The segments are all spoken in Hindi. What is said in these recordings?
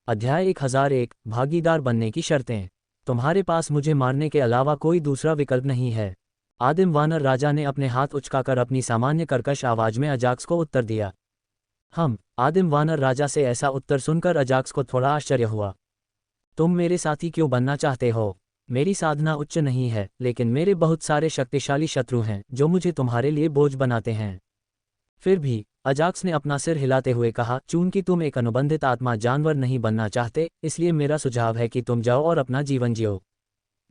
अध्याय 1001 भागीदार बनने की शर्तें। तुम्हारे पास मुझे मारने के अलावा कोई दूसरा विकल्प नहीं है। आदिम वानर राजा ने अपने हाथ उचकाकर अपनी सामान्य कर्कश आवाज में अजाक्स को उत्तर दिया। आदिम वानर राजा से ऐसा उत्तर सुनकर अजाक्स को थोड़ा आश्चर्य हुआ। तुम मेरे साथी क्यों बनना चाहते हो? मेरी साधना उच्च नहीं है, लेकिन मेरे बहुत सारे शक्तिशाली शत्रु हैं जो मुझे तुम्हारे लिए बोझ बनाते हैं। फिर भी अजाक्स ने अपना सिर हिलाते हुए कहा, चूंकि तुम एक अनुबंधित आत्मा जानवर नहीं बनना चाहते, इसलिए मेरा सुझाव है कि तुम जाओ और अपना जीवन जियो।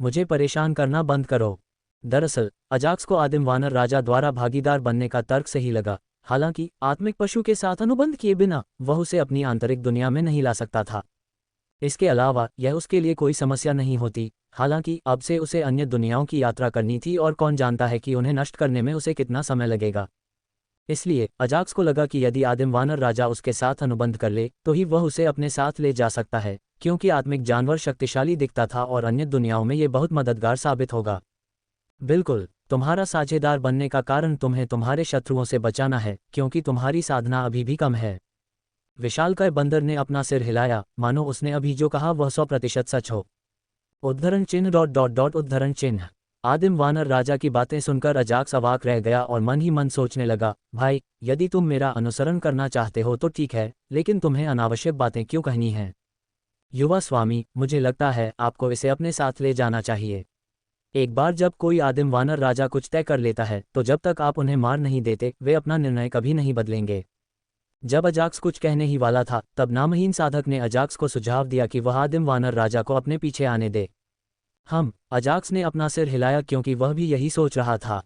मुझे परेशान करना बंद करो। दरअसल अजाक्स को आदिम वानर राजा द्वारा भागीदार बनने का तर्क सही लगा। हालांकि आत्मिक पशु के साथ अनुबंध किए बिना वह उसे अपनी आंतरिक दुनिया में नहीं ला सकता था। इसके अलावा यह उसके लिए कोई समस्या नहीं होती। हालांकि अब से उसे अन्य दुनियाओं की यात्रा करनी थी और कौन जानता है कि उन्हें नष्ट करने में उसे कितना समय लगेगा। इसलिए अजाक्स को लगा कि यदि आदिम वानर राजा उसके साथ अनुबंध कर ले तो ही वह उसे अपने साथ ले जा सकता है, क्योंकि आत्मिक जानवर शक्तिशाली दिखता था और अन्य दुनियाओं में ये बहुत मददगार साबित होगा। बिल्कुल, तुम्हारा साझेदार बनने का कारण तुम्हें तुम्हारे शत्रुओं से बचाना है, क्योंकि तुम्हारी साधना अभी भी कम है। विशालकाय बंदर ने अपना सिर हिलाया, मानो उसने अभी जो कहा वह 100% सच हो। उद्धरण चिन्ह उद्धरण चिन्ह। आदिम वानर राजा की बातें सुनकर अजाक्स अवाक रह गया और मन ही मन सोचने लगा, भाई, यदि तुम मेरा अनुसरण करना चाहते हो तो ठीक है, लेकिन तुम्हें अनावश्यक बातें क्यों कहनी हैं? युवा स्वामी, मुझे लगता है आपको इसे अपने साथ ले जाना चाहिए। एक बार जब कोई आदिम वानर राजा कुछ तय कर लेता है तो जब तक आप उन्हें मार नहीं देते वे अपना निर्णय कभी नहीं बदलेंगे। जब अजाक्स कुछ कहने ही वाला था तब नामहीन साधक ने अजाक्स को सुझाव दिया कि वह आदिम वानर राजा को अपने पीछे आने दे। अजाक्स ने अपना सिर हिलाया, क्योंकि वह भी यही सोच रहा था।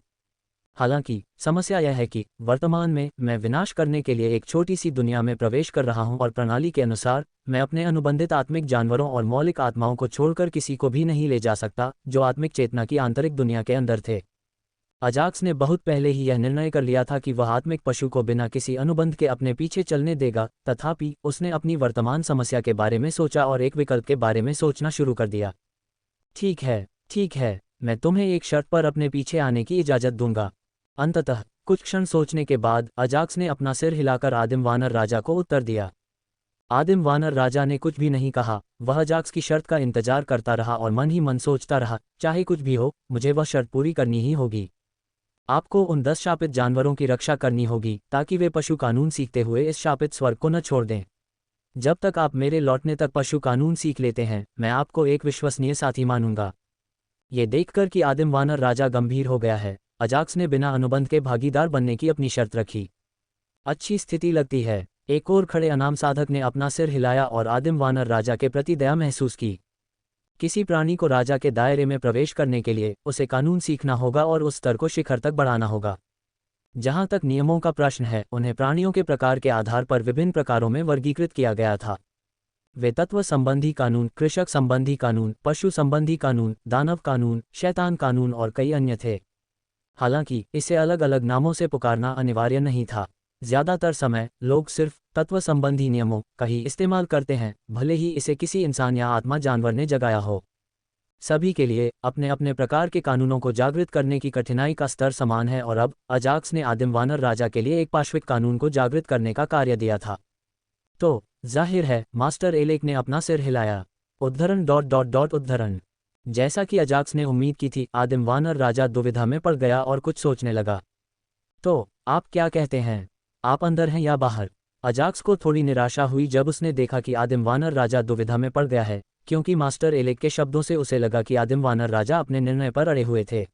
हालांकि समस्या यह है कि वर्तमान में मैं विनाश करने के लिए एक छोटी सी दुनिया में प्रवेश कर रहा हूं और प्रणाली के अनुसार मैं अपने अनुबंधित आत्मिक जानवरों और मौलिक आत्माओं को छोड़कर किसी को भी नहीं ले जा सकता जो आत्मिक चेतना की आंतरिक दुनिया के अंदर थे। अजाक्स ने बहुत पहले ही यह निर्णय कर लिया था कि वह आत्मिक पशु को बिना किसी अनुबंध के अपने पीछे चलने देगा। तथापि उसने अपनी वर्तमान समस्या के बारे में सोचा और एक विकल्प के बारे में सोचना शुरू कर दिया। ठीक है, मैं तुम्हें एक शर्त पर अपने पीछे आने की इजाजत दूंगा। अंततः कुछ क्षण सोचने के बाद अजाक्स ने अपना सिर हिलाकर आदिम वानर राजा को उत्तर दिया। आदिम वानर राजा ने कुछ भी नहीं कहा। वह अजाक्स की शर्त का इंतजार करता रहा और मन ही मन सोचता रहा, चाहे कुछ भी हो, मुझे वह शर्त पूरी करनी ही होगी। आपको उन 10 शापित जानवरों की रक्षा करनी होगी ताकि वे पशु कानून सीखते हुए इस शापित स्वर्ग को न छोड़ दें। जब तक आप मेरे लौटने तक पशु कानून सीख लेते हैं, मैं आपको एक विश्वसनीय साथी मानूंगा। ये देखकर कि आदिम वानर राजा गंभीर हो गया है, अजाक्स ने बिना अनुबंध के भागीदार बनने की अपनी शर्त रखी। अच्छी स्थिति लगती है। एक और खड़े अनाम साधक ने अपना सिर हिलाया और आदिम वानर राजा के प्रति दया महसूस की। किसी प्राणी को राजा के दायरे में प्रवेश करने के लिए उसे कानून सीखना होगा और उस स्तर को शिखर तक बढ़ाना होगा। जहां तक नियमों का प्रश्न है, उन्हें प्राणियों के प्रकार के आधार पर विभिन्न प्रकारों में वर्गीकृत किया गया था। वे तत्व संबंधी कानून, कृषक संबंधी कानून, पशु संबंधी कानून, दानव कानून, शैतान कानून और कई अन्य थे। हालांकि इसे अलग अलग नामों से पुकारना अनिवार्य नहीं था। ज्यादातर समय लोग सिर्फ तत्व संबंधी नियमों का ही इस्तेमाल करते हैं, भले ही इसे किसी इंसान या आत्मा जानवर ने जगाया हो। सभी के लिए अपने अपने प्रकार के कानूनों को जागृत करने की कठिनाई का स्तर समान है और अब अजाक्स ने आदिम वानर राजा के लिए एक पाश्विक कानून को जागृत करने का कार्य दिया था। तो जाहिर है मास्टर एलेक ने अपना सिर हिलाया। उद्धरण उद्धरण। जैसा कि अजाक्स ने उम्मीद की थी, आदिम वानर राजा दुविधा में पड़ गया और कुछ सोचने लगा। तो आप क्या कहते हैं? आप अंदर हैं या बाहर? अजाक्स को थोड़ी निराशा हुई जब उसने देखा कि आदिम वानर राजा दुविधा में पड़ गया है, क्योंकि मास्टर एलेक के शब्दों से उसे लगा कि आदिम वानर राजा अपने निर्णय पर अड़े हुए थे।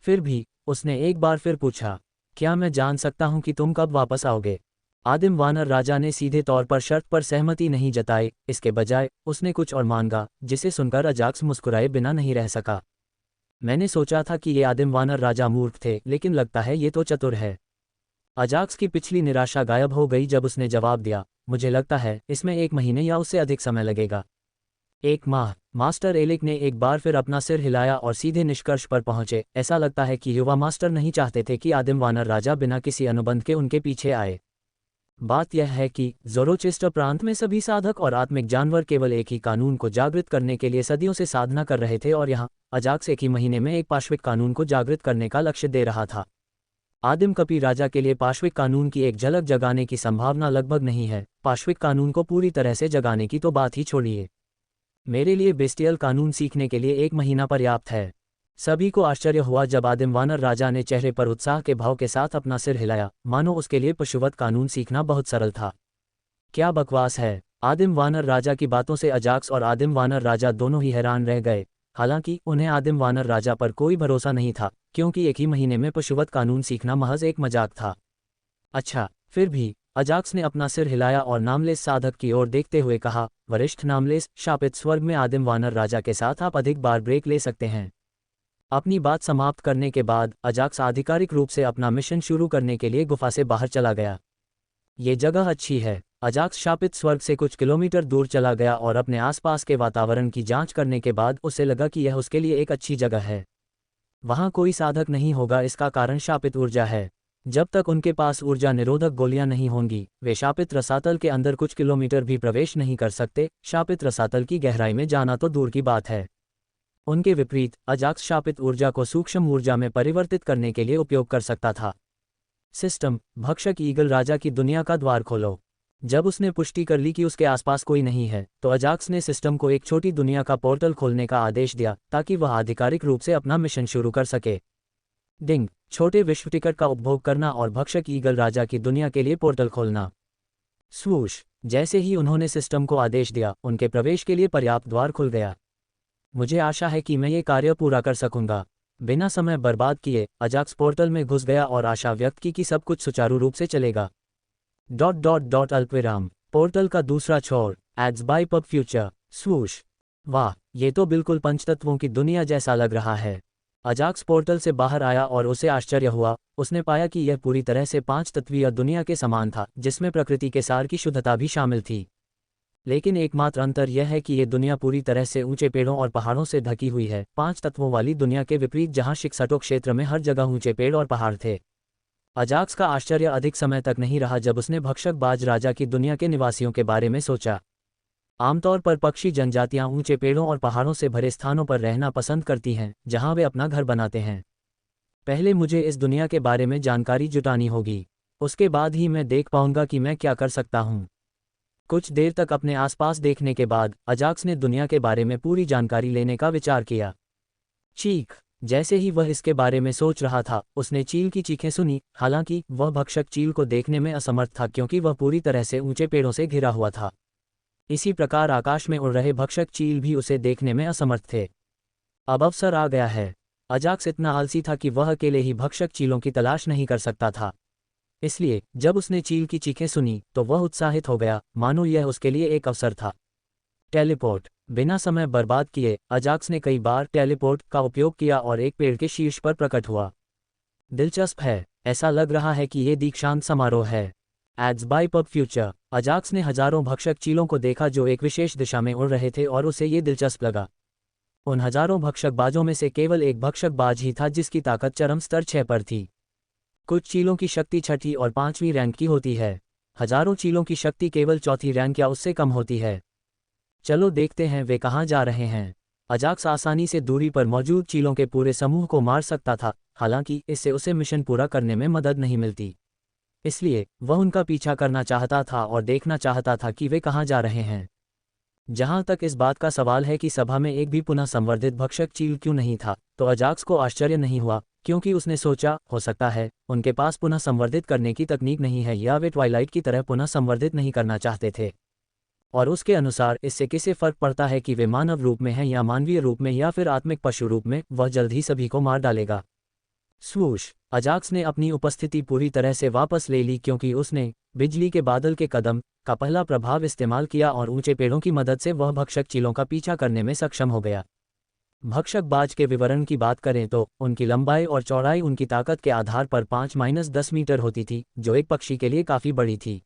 फिर भी उसने एक बार फिर पूछा, क्या मैं जान सकता हूं कि तुम कब वापस आओगे? आदिम वानर राजा ने सीधे तौर पर शर्त पर सहमति नहीं जताई, इसके बजाय उसने कुछ और मांगा, जिसे सुनकर अजाक्स मुस्कुराए बिना नहीं रह सका। मैंने सोचा था कि ये आदिम वानर राजा मूर्ख थे, लेकिन लगता है ये तो चतुर है। अजाक्स की पिछली निराशा गायब हो गई जब उसने जवाब दिया, मुझे लगता है इसमें 1 महीने या उससे अधिक समय लगेगा। 1 माह। मास्टर एलेक ने एक बार फिर अपना सिर हिलाया और सीधे निष्कर्ष पर पहुंचे। ऐसा लगता है कि युवा मास्टर नहीं चाहते थे कि आदिम वानर राजा बिना किसी अनुबंध के उनके पीछे आए। बात यह है कि ज़ोरोचेस्टर प्रांत में सभी साधक और आत्मिक जानवर केवल एक ही कानून को जागृत करने के लिए सदियों से साधना कर रहे थे और यहाँ अजाक्स 1 ही महीने में एक पाश्विक कानून को जागृत करने का लक्ष्य दे रहा था। आदिम कपि राजा के लिए पाश्विक कानून की एक झलक जगाने की संभावना लगभग नहीं है, पाश्विक कानून को पूरी तरह से जगाने की तो बात ही छोड़िए। मेरे लिए बेस्टियल कानून सीखने के लिए 1 महीना पर्याप्त है। सभी को आश्चर्य हुआ जब आदिम वानर राजा ने चेहरे पर उत्साह के भाव के साथ अपना सिर हिलाया, मानो उसके लिए पशुवत कानून सीखना बहुत सरल था। क्या बकवास है! आदिम वानर राजा की बातों से अजाक्स और आदिम वानर राजा दोनों ही हैरान रह गए। हालांकि उन्हें आदिम वानर राजा पर कोई भरोसा नहीं था, क्योंकि एक ही महीने में पशुवत कानून सीखना महज एक मजाक था। अच्छा, फिर भी अजाक्स ने अपना सिर हिलाया और नामलेस साधक की ओर देखते हुए कहा, वरिष्ठ नामलेस, शापित स्वर्ग में आदिम वानर राजा के साथ आप अधिक बार ब्रेक ले सकते हैं। अपनी बात समाप्त करने के बाद अजाक्स आधिकारिक रूप से अपना मिशन शुरू करने के लिए गुफा से बाहर चला गया। ये जगह अच्छी है। अजाक्स शापित स्वर्ग से कुछ किलोमीटर दूर चला गया और अपने आसपास के वातावरण की जांच करने के बाद उसे लगा कि यह उसके लिए एक अच्छी जगह है। वहां कोई साधक नहीं होगा, इसका कारण शापित ऊर्जा है। जब तक उनके पास ऊर्जा निरोधक गोलियां नहीं होंगी, वे शापित रसातल के अंदर कुछ किलोमीटर भी प्रवेश नहीं कर सकते। शापित रसातल की गहराई में जाना तो दूर की बात है। उनके विपरीत अजाक्स शापित ऊर्जा को सूक्ष्म ऊर्जा में परिवर्तित करने के लिए उपयोग कर सकता था। सिस्टम, भक्षक ईगल राजा की दुनिया का द्वार खोलो। जब उसने पुष्टि कर ली कि उसके आसपास कोई नहीं है, तो अजाक्स ने सिस्टम को एक छोटी दुनिया का पोर्टल खोलने का आदेश दिया ताकि वह आधिकारिक रूप से अपना मिशन शुरू कर सके। डिंग, छोटे विश्व टिकट का उपभोग करना और भक्षक ईगल राजा की दुनिया के लिए पोर्टल खोलना। स्वूश, जैसे ही उन्होंने सिस्टम को आदेश दिया, उनके प्रवेश के लिए पर्याप्त द्वार खुल गया। मुझे आशा है कि मैं ये कार्य पूरा कर सकूंगा। बिना समय बर्बाद किए अजाक्स पोर्टल में घुस गया और आशा व्यक्त की कि सब कुछ सुचारू रूप से चलेगा। अल्पविराम, पोर्टल का दूसरा छोर, एड्स बाय पब फ्यूचर। स्वूश, वाह, ये तो बिल्कुल पंचतत्वों की दुनिया जैसा लग रहा है। अजाक्स पोर्टल से बाहर आया और उसे आश्चर्य हुआ। उसने पाया कि यह पूरी तरह से 5 तत्वीय दुनिया के समान था, जिसमें प्रकृति के सार की शुद्धता भी शामिल थी। लेकिन एकमात्र अंतर यह है कि ये दुनिया पूरी तरह से ऊंचे पेड़ों और पहाड़ों से ढकी हुई है, 5 तत्वों वाली दुनिया के विपरीत जहां शिक्सटो क्षेत्र में हर जगह ऊंचे पेड़ और पहाड़ थे। अजाक्स का आश्चर्य अधिक समय तक नहीं रहा जब उसने भक्षक बाज राजा की दुनिया के निवासियों के बारे में सोचा। आमतौर पर पक्षी जनजातियां ऊंचे पेड़ों और पहाड़ों से भरे स्थानों पर रहना पसंद करती हैं, जहां वे अपना घर बनाते हैं। पहले मुझे इस दुनिया के बारे में जानकारी जुटानी होगी, उसके बाद ही मैं देख पाऊंगा कि मैं क्या कर सकता हूं। कुछ देर तक अपने आसपास देखने के बाद अजाक्स ने दुनिया के बारे में पूरी जानकारी लेने का विचार किया। चीख, जैसे ही वह इसके बारे में सोच रहा था, उसने चील की चीखें सुनी। हालांकि वह भक्षक चील को देखने में असमर्थ था, क्योंकि वह पूरी तरह से ऊंचे पेड़ों से घिरा हुआ था। इसी प्रकार आकाश में उड़ रहे भक्षक चील भी उसे देखने में असमर्थ थे। अब अवसर आ गया है। अजाक्स इतना आलसी था कि वह अकेले ही भक्षक चीलों की तलाश नहीं कर सकता था। इसलिए जब उसने चील की चीखें सुनी तो वह उत्साहित हो गया, मानो यह उसके लिए एक अवसर था। टेलीपोर्ट, बिना समय बर्बाद किए अजाक्स ने कई बार टेलीपोर्ट का उपयोग किया और एक पेड़ के शीर्ष पर प्रकट हुआ। दिलचस्प है, ऐसा लग रहा है कि ये दीक्षांत समारोह है। Ads by pub future. Ajax ने हजारों भक्षक चीलों को देखा जो एक विशेष दिशा में उड़ रहे थे और उसे ये दिलचस्प लगा। उन हजारों भक्षक बाजों में से केवल एक भक्षक बाज ही था जिसकी ताकत चरम स्तर 6 पर थी। कुछ चीलों की शक्ति 6ठी और 5वीं रैंक की होती है। हजारों चीलों की शक्ति केवल 4थी रैंक या उससे कम होती है। चलो देखते हैं वे कहाँ जा रहे हैं। अजाक्स आसानी से दूरी पर मौजूद चीलों के पूरे समूह को मार सकता था, हालांकि इससे उसे मिशन पूरा करने में मदद नहीं मिलती। इसलिए वह उनका पीछा करना चाहता था और देखना चाहता था कि वे कहाँ जा रहे हैं। जहां तक इस बात का सवाल है कि सभा में एक भी पुनः संवर्धित भक्षक चील क्यों नहीं था, तो अजाक्स को आश्चर्य नहीं हुआ, क्योंकि उसने सोचा, हो सकता है उनके पास पुनः संवर्धित करने की तकनीक नहीं है, या वे ट्वाइलाइट की तरह पुनः संवर्धित नहीं करना चाहते थे। और उसके अनुसार इससे किसे फर्क पड़ता है कि वे मानव रूप में हैं या मानवीय रूप में या फिर आत्मिक पशु रूप में, वह जल्द ही सभी को मार डालेगा। स्वूश, अजाक्स ने अपनी उपस्थिति पूरी तरह से वापस ले ली, क्योंकि उसने बिजली के बादल के कदम का पहला प्रभाव इस्तेमाल किया और ऊंचे पेड़ों की मदद से वह भक्षक चीलों का पीछा करने में सक्षम हो गया। भक्षक बाज के विवरण की बात करें तो उनकी लंबाई और चौड़ाई उनकी ताकत के आधार पर 5-10 मीटर होती थी, जो एक पक्षी के लिए काफी बड़ी थी।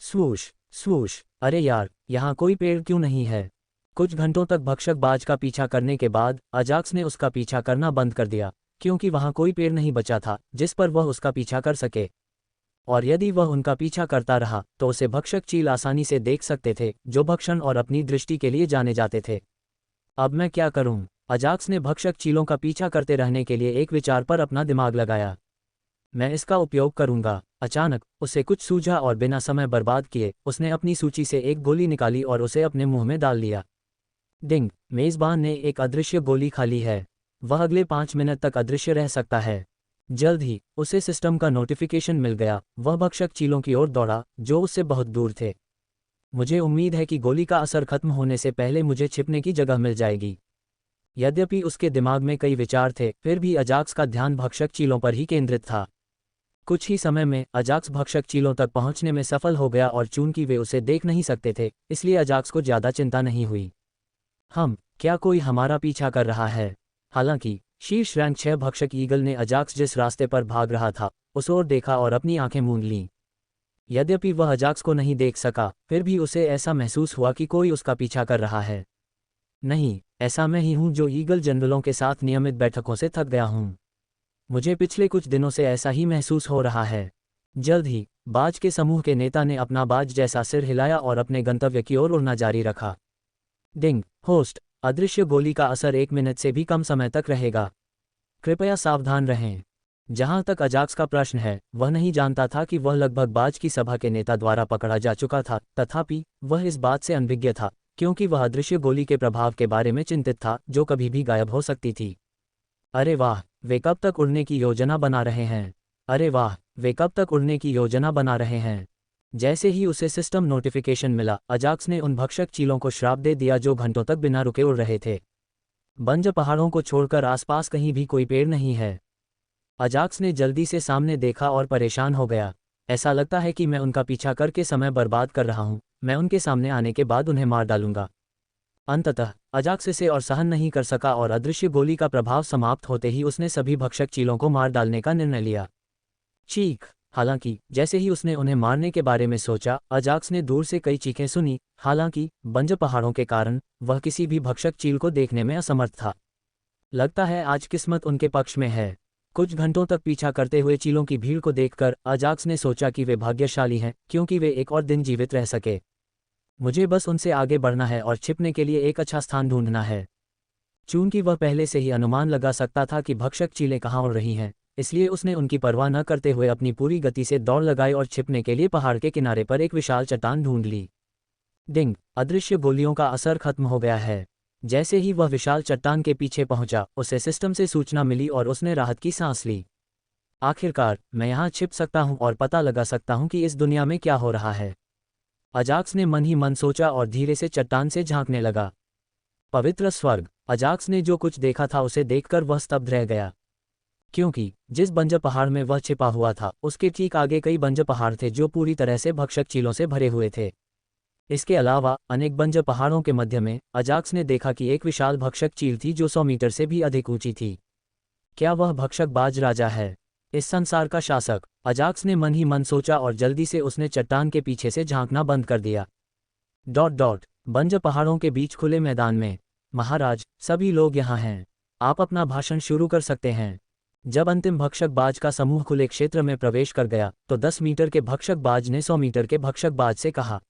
स्वूश स्वूश, अरे यार, यहाँ कोई पेड़ क्यों नहीं है? कुछ घंटों तक भक्षक बाज का पीछा करने के बाद अजाक्स ने उसका पीछा करना बंद कर दिया, क्योंकि वहाँ कोई पेड़ नहीं बचा था जिस पर वह उसका पीछा कर सके। और यदि वह उनका पीछा करता रहा तो उसे भक्षक चील आसानी से देख सकते थे, जो भक्षण और अपनी दृष्टि के लिए जाने जाते थे। अब मैं क्या करूं? अजाक्स ने भक्षक चीलों का पीछा करते रहने के लिए एक विचार पर अपना दिमाग लगाया। मैं इसका उपयोग करूंगा। अचानक उसे कुछ सूझा और बिना समय बर्बाद किए उसने अपनी सूची से एक गोली निकाली और उसे अपने मुंह में डाल लिया। डिंग, मेजबान ने एक अदृश्य गोली खा ली है। वह अगले 5 मिनट तक अदृश्य रह सकता है। जल्द ही उसे सिस्टम का नोटिफिकेशन मिल गया। वह भक्षक चीलों की ओर दौड़ा जो उससे बहुत दूर थे। मुझे उम्मीद है कि गोली का असर खत्म होने से पहले मुझे छिपने की जगह मिल जाएगी। यद्यपि उसके दिमाग में कई विचार थे, फिर भी अजाक्स का ध्यान भक्षक चीलों पर ही केंद्रित था। कुछ ही समय में अजाक्स भक्षक चीलों तक पहुंचने में सफल हो गया और चूंकि वे उसे देख नहीं सकते थे, इसलिए अजाक्स को ज्यादा चिंता नहीं हुई। क्या कोई हमारा पीछा कर रहा है? हालांकि शीर्ष रैंक 6 भक्षक ईगल ने अजाक्स जिस रास्ते पर भाग रहा था उस ओर देखा और अपनी आंखें मूंद लीं। यद्यपि वह अजाक्स को नहीं देख सका, फिर भी उसे ऐसा महसूस हुआ कि कोई उसका पीछा कर रहा है। नहीं, ऐसा मैं ही हूं जो ईगल जनरलों के साथ नियमित बैठकों से थक गया हूं। मुझे पिछले कुछ दिनों से ऐसा ही महसूस हो रहा है। जल्द ही बाज के समूह के नेता ने अपना बाज जैसा सिर हिलाया और अपने गंतव्य की ओर उड़ना जारी रखा। डिंग, होस्ट, अदृश्य गोली का असर 1 मिनट से भी कम समय तक रहेगा। कृपया सावधान रहें। जहां तक अजाक्स का प्रश्न है, वह नहीं जानता था कि वह लगभग बाज की सभा के नेता द्वारा पकड़ा जा चुका था, तथापि वह इस बात से अनभिज्ञ था क्योंकि वह अदृश्य गोली के प्रभाव के बारे में चिंतित था जो कभी भी गायब हो सकती थी। अरे वाह, वे कब तक उड़ने की योजना बना रहे हैं? अरे वाह, वे कब तक उड़ने की योजना बना रहे हैं? जैसे ही उसे सिस्टम नोटिफिकेशन मिला, अजाक्स ने उन भक्षक चीलों को श्राप दे दिया जो घंटों तक बिना रुके उड़ रहे थे। बंजर पहाड़ों को छोड़कर आसपास कहीं भी कोई पेड़ नहीं है। अजाक्स ने जल्दी से सामने देखा और परेशान हो गया। ऐसा लगता है कि मैं उनका पीछा करके समय बर्बाद कर रहा हूं। मैं उनके सामने आने के बाद उन्हें मार डालूंगा। अंततः अजाक्स इसे और सहन नहीं कर सका और अदृश्य गोली का प्रभाव समाप्त होते ही उसने सभी भक्षक चीलों को मार डालने का निर्णय लिया। चीख! हालांकि जैसे ही उसने उन्हें मारने के बारे में सोचा, अजाक्स ने दूर से कई चीखें सुनी। हालांकि बंजर पहाड़ों के कारण वह किसी भी भक्षक चील को देखने में असमर्थ था। लगता है आज किस्मत उनके पक्ष में है। कुछ घंटों तक पीछा करते हुए चीलों की भीड़ को देखकर अजाक्स ने सोचा कि वे भाग्यशाली हैं क्योंकि वे एक और दिन जीवित रह सके। मुझे बस उनसे आगे बढ़ना है और छिपने के लिए एक अच्छा स्थान ढूंढना है। चूंकि वह पहले से ही अनुमान लगा सकता था कि भक्षक चीलें कहाँ उड़ रही हैं, इसलिए उसने उनकी परवाह न करते हुए अपनी पूरी गति से दौड़ लगाई और छिपने के लिए पहाड़ के किनारे पर एक विशाल चट्टान ढूंढ ली। डिंग, अदृश्य गोलियों का असर खत्म हो गया है। जैसे ही वह विशाल चट्टान के पीछे पहुंचा, उसे सिस्टम से सूचना मिली और उसने राहत की सांस ली। आखिरकार मैं यहाँ छिप सकता हूँ और पता लगा सकता हूँ कि इस दुनिया में क्या हो रहा है। अजाक्स ने मन ही मन सोचा और धीरे से चट्टान से झांकने लगा। पवित्र स्वर्ग! अजाक्स ने जो कुछ देखा था उसे देखकर वह स्तब्ध रह गया, क्योंकि जिस बंजर पहाड़ में वह छिपा हुआ था उसके ठीक आगे कई बंजर पहाड़ थे जो पूरी तरह से भक्षक चीलों से भरे हुए थे। इसके अलावा अनेक बंजर पहाड़ों के मध्य में अजाक्स ने देखा कि एक विशाल भक्षक चील थी जो 100 मीटर से भी अधिक ऊंची थी। क्या वह भक्षक बाज राजा है, इस संसार का शासक? अजाक्स ने मन ही मन सोचा और जल्दी से उसने चट्टान के पीछे से झांकना बंद कर दिया। बंजर पहाड़ों के बीच खुले मैदान में। महाराज, सभी लोग यहाँ हैं। आप अपना भाषण शुरू कर सकते हैं। जब अंतिम भक्षक बाज का समूह खुले क्षेत्र में प्रवेश कर गया तो 10 मीटर के भक्षक बाज ने 100 मीटर के भक्षक बाज से कहा।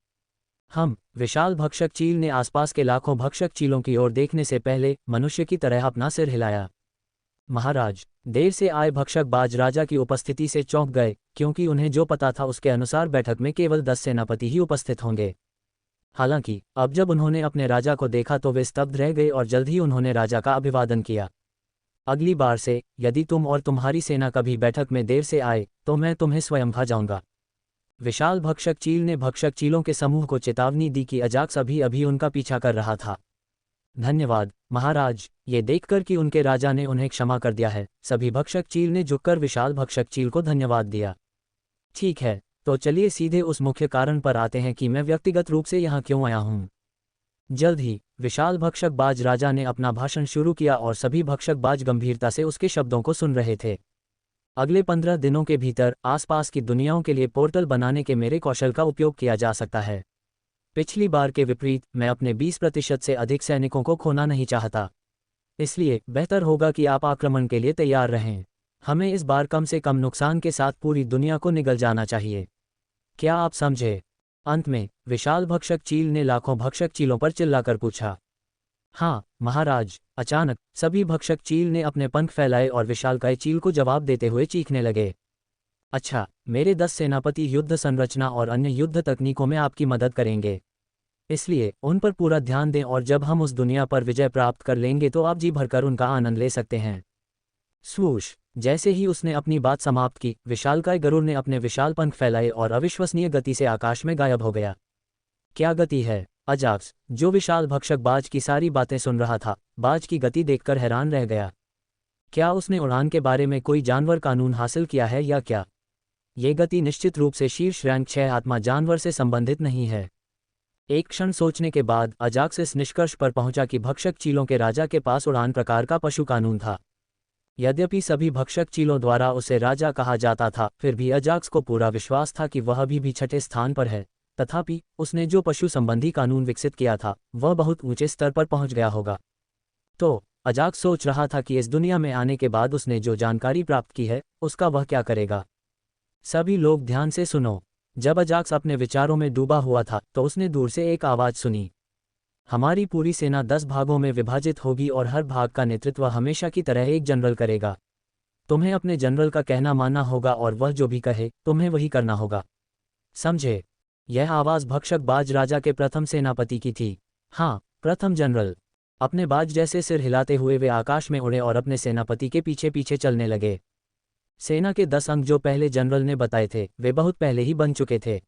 विशाल भक्षक चील ने आसपास के लाखों भक्षक चीलों की ओर देखने से पहले मनुष्य की तरह अपना सिर हिलाया। महाराज, देर से आए भक्षक बाज राजा की उपस्थिति से चौंक गए क्योंकि उन्हें जो पता था उसके अनुसार बैठक में केवल 10 सेनापति ही उपस्थित होंगे। हालांकि अब जब उन्होंने अपने राजा को देखा तो वे स्तब्ध रह गए और जल्द ही उन्होंने राजा का अभिवादन किया। अगली बार से यदि तुम और तुम्हारी सेना कभी बैठक में देर से आए तो मैं तुम्हें स्वयं खा जाऊंगा। विशाल भक्षक चील ने भक्षक चीलों के समूह को चेतावनी दी कि अजाक्स अभी अभी उनका पीछा कर रहा था। धन्यवाद महाराज, ये देखकर कि उनके राजा ने उन्हें क्षमा कर दिया है, सभी भक्षक चील ने झुककर विशाल भक्षक चील को धन्यवाद दिया। ठीक है, तो चलिए सीधे उस मुख्य कारण पर आते हैं कि मैं व्यक्तिगत रूप से यहाँ क्यों आया हूँ। जल्द ही विशाल भक्षक बाज राजा ने अपना भाषण शुरू किया और सभी भक्षक बाज गंभीरता से उसके शब्दों को सुन रहे थे। अगले 15 दिनों के भीतर आसपास की दुनियाओं के लिए पोर्टल बनाने के मेरे कौशल का उपयोग किया जा सकता है। पिछली बार के विपरीत मैं अपने 20% से अधिक सैनिकों को खोना नहीं चाहता, इसलिए बेहतर होगा कि आप आक्रमण के लिए तैयार रहें। हमें इस बार कम से कम नुकसान के साथ पूरी दुनिया को निगल जाना चाहिए। क्या आप समझे? अंत में विशाल भक्षक चील ने लाखों भक्षक चीलों पर चिल्लाकर पूछा। हाँ महाराज। अचानक सभी भक्षक चील ने अपने पंख फैलाए और विशालकाय चील को जवाब देते हुए चीखने लगे। अच्छा, मेरे 10 सेनापति युद्ध संरचना और अन्य युद्ध तकनीकों में आपकी मदद करेंगे। इसलिए उन पर पूरा ध्यान दें और जब हम उस दुनिया पर विजय प्राप्त कर लेंगे तो आप जी भरकर उनका आनंद ले सकते हैं। स्वूश! जैसे ही उसने अपनी बात समाप्त की, विशालकाय गरुड़ ने अपने विशाल पंख फैलाए और अविश्वसनीय गति से आकाश में गायब हो गया। क्या गति है! अजाक्स, जो विशाल भक्षक बाज की सारी बातें सुन रहा था, बाज की गति देखकर हैरान रह गया। क्या उसने उड़ान के बारे में कोई जानवर कानून हासिल किया है या क्या? ये गति निश्चित रूप से शीर्ष रैंक 6 आत्मा जानवर से संबंधित नहीं है। एक क्षण सोचने के बाद अजाक्स इस निष्कर्ष पर पहुंचा कि भक्षक चीलों के राजा के पास उड़ान प्रकार का पशु कानून था। यद्यपि सभी भक्षक चीलों द्वारा उसे राजा कहा जाता था, फिर भी अजाक्स को पूरा विश्वास था कि वह अभी भी छठे स्थान पर है। तथापि उसने जो पशु संबंधी कानून विकसित किया था वह बहुत ऊंचे स्तर पर पहुंच गया होगा। तो अजाक्स सोच रहा था कि इस दुनिया में आने के बाद उसने जो जानकारी प्राप्त की है उसका वह क्या करेगा। सभी लोग ध्यान से सुनो। जब अजाक्स अपने विचारों में डूबा हुआ था तो उसने दूर से एक आवाज़ सुनी। हमारी पूरी सेना 10 भागों में विभाजित होगी और हर भाग का नेतृत्व हमेशा की तरह एक जनरल करेगा। तुम्हें अपने जनरल का कहना मानना होगा और वह जो भी कहे तुम्हें वही करना होगा। समझे? यह आवाज़ भक्षक बाज राजा के प्रथम सेनापति की थी। हाँ, प्रथम जनरल। अपने बाज जैसे सिर हिलाते हुए वे आकाश में उड़े और अपने सेनापति के पीछे पीछे चलने लगे। सेना के 10 अंक जो पहले जनरल ने बताए थे वे बहुत पहले ही बन चुके थे,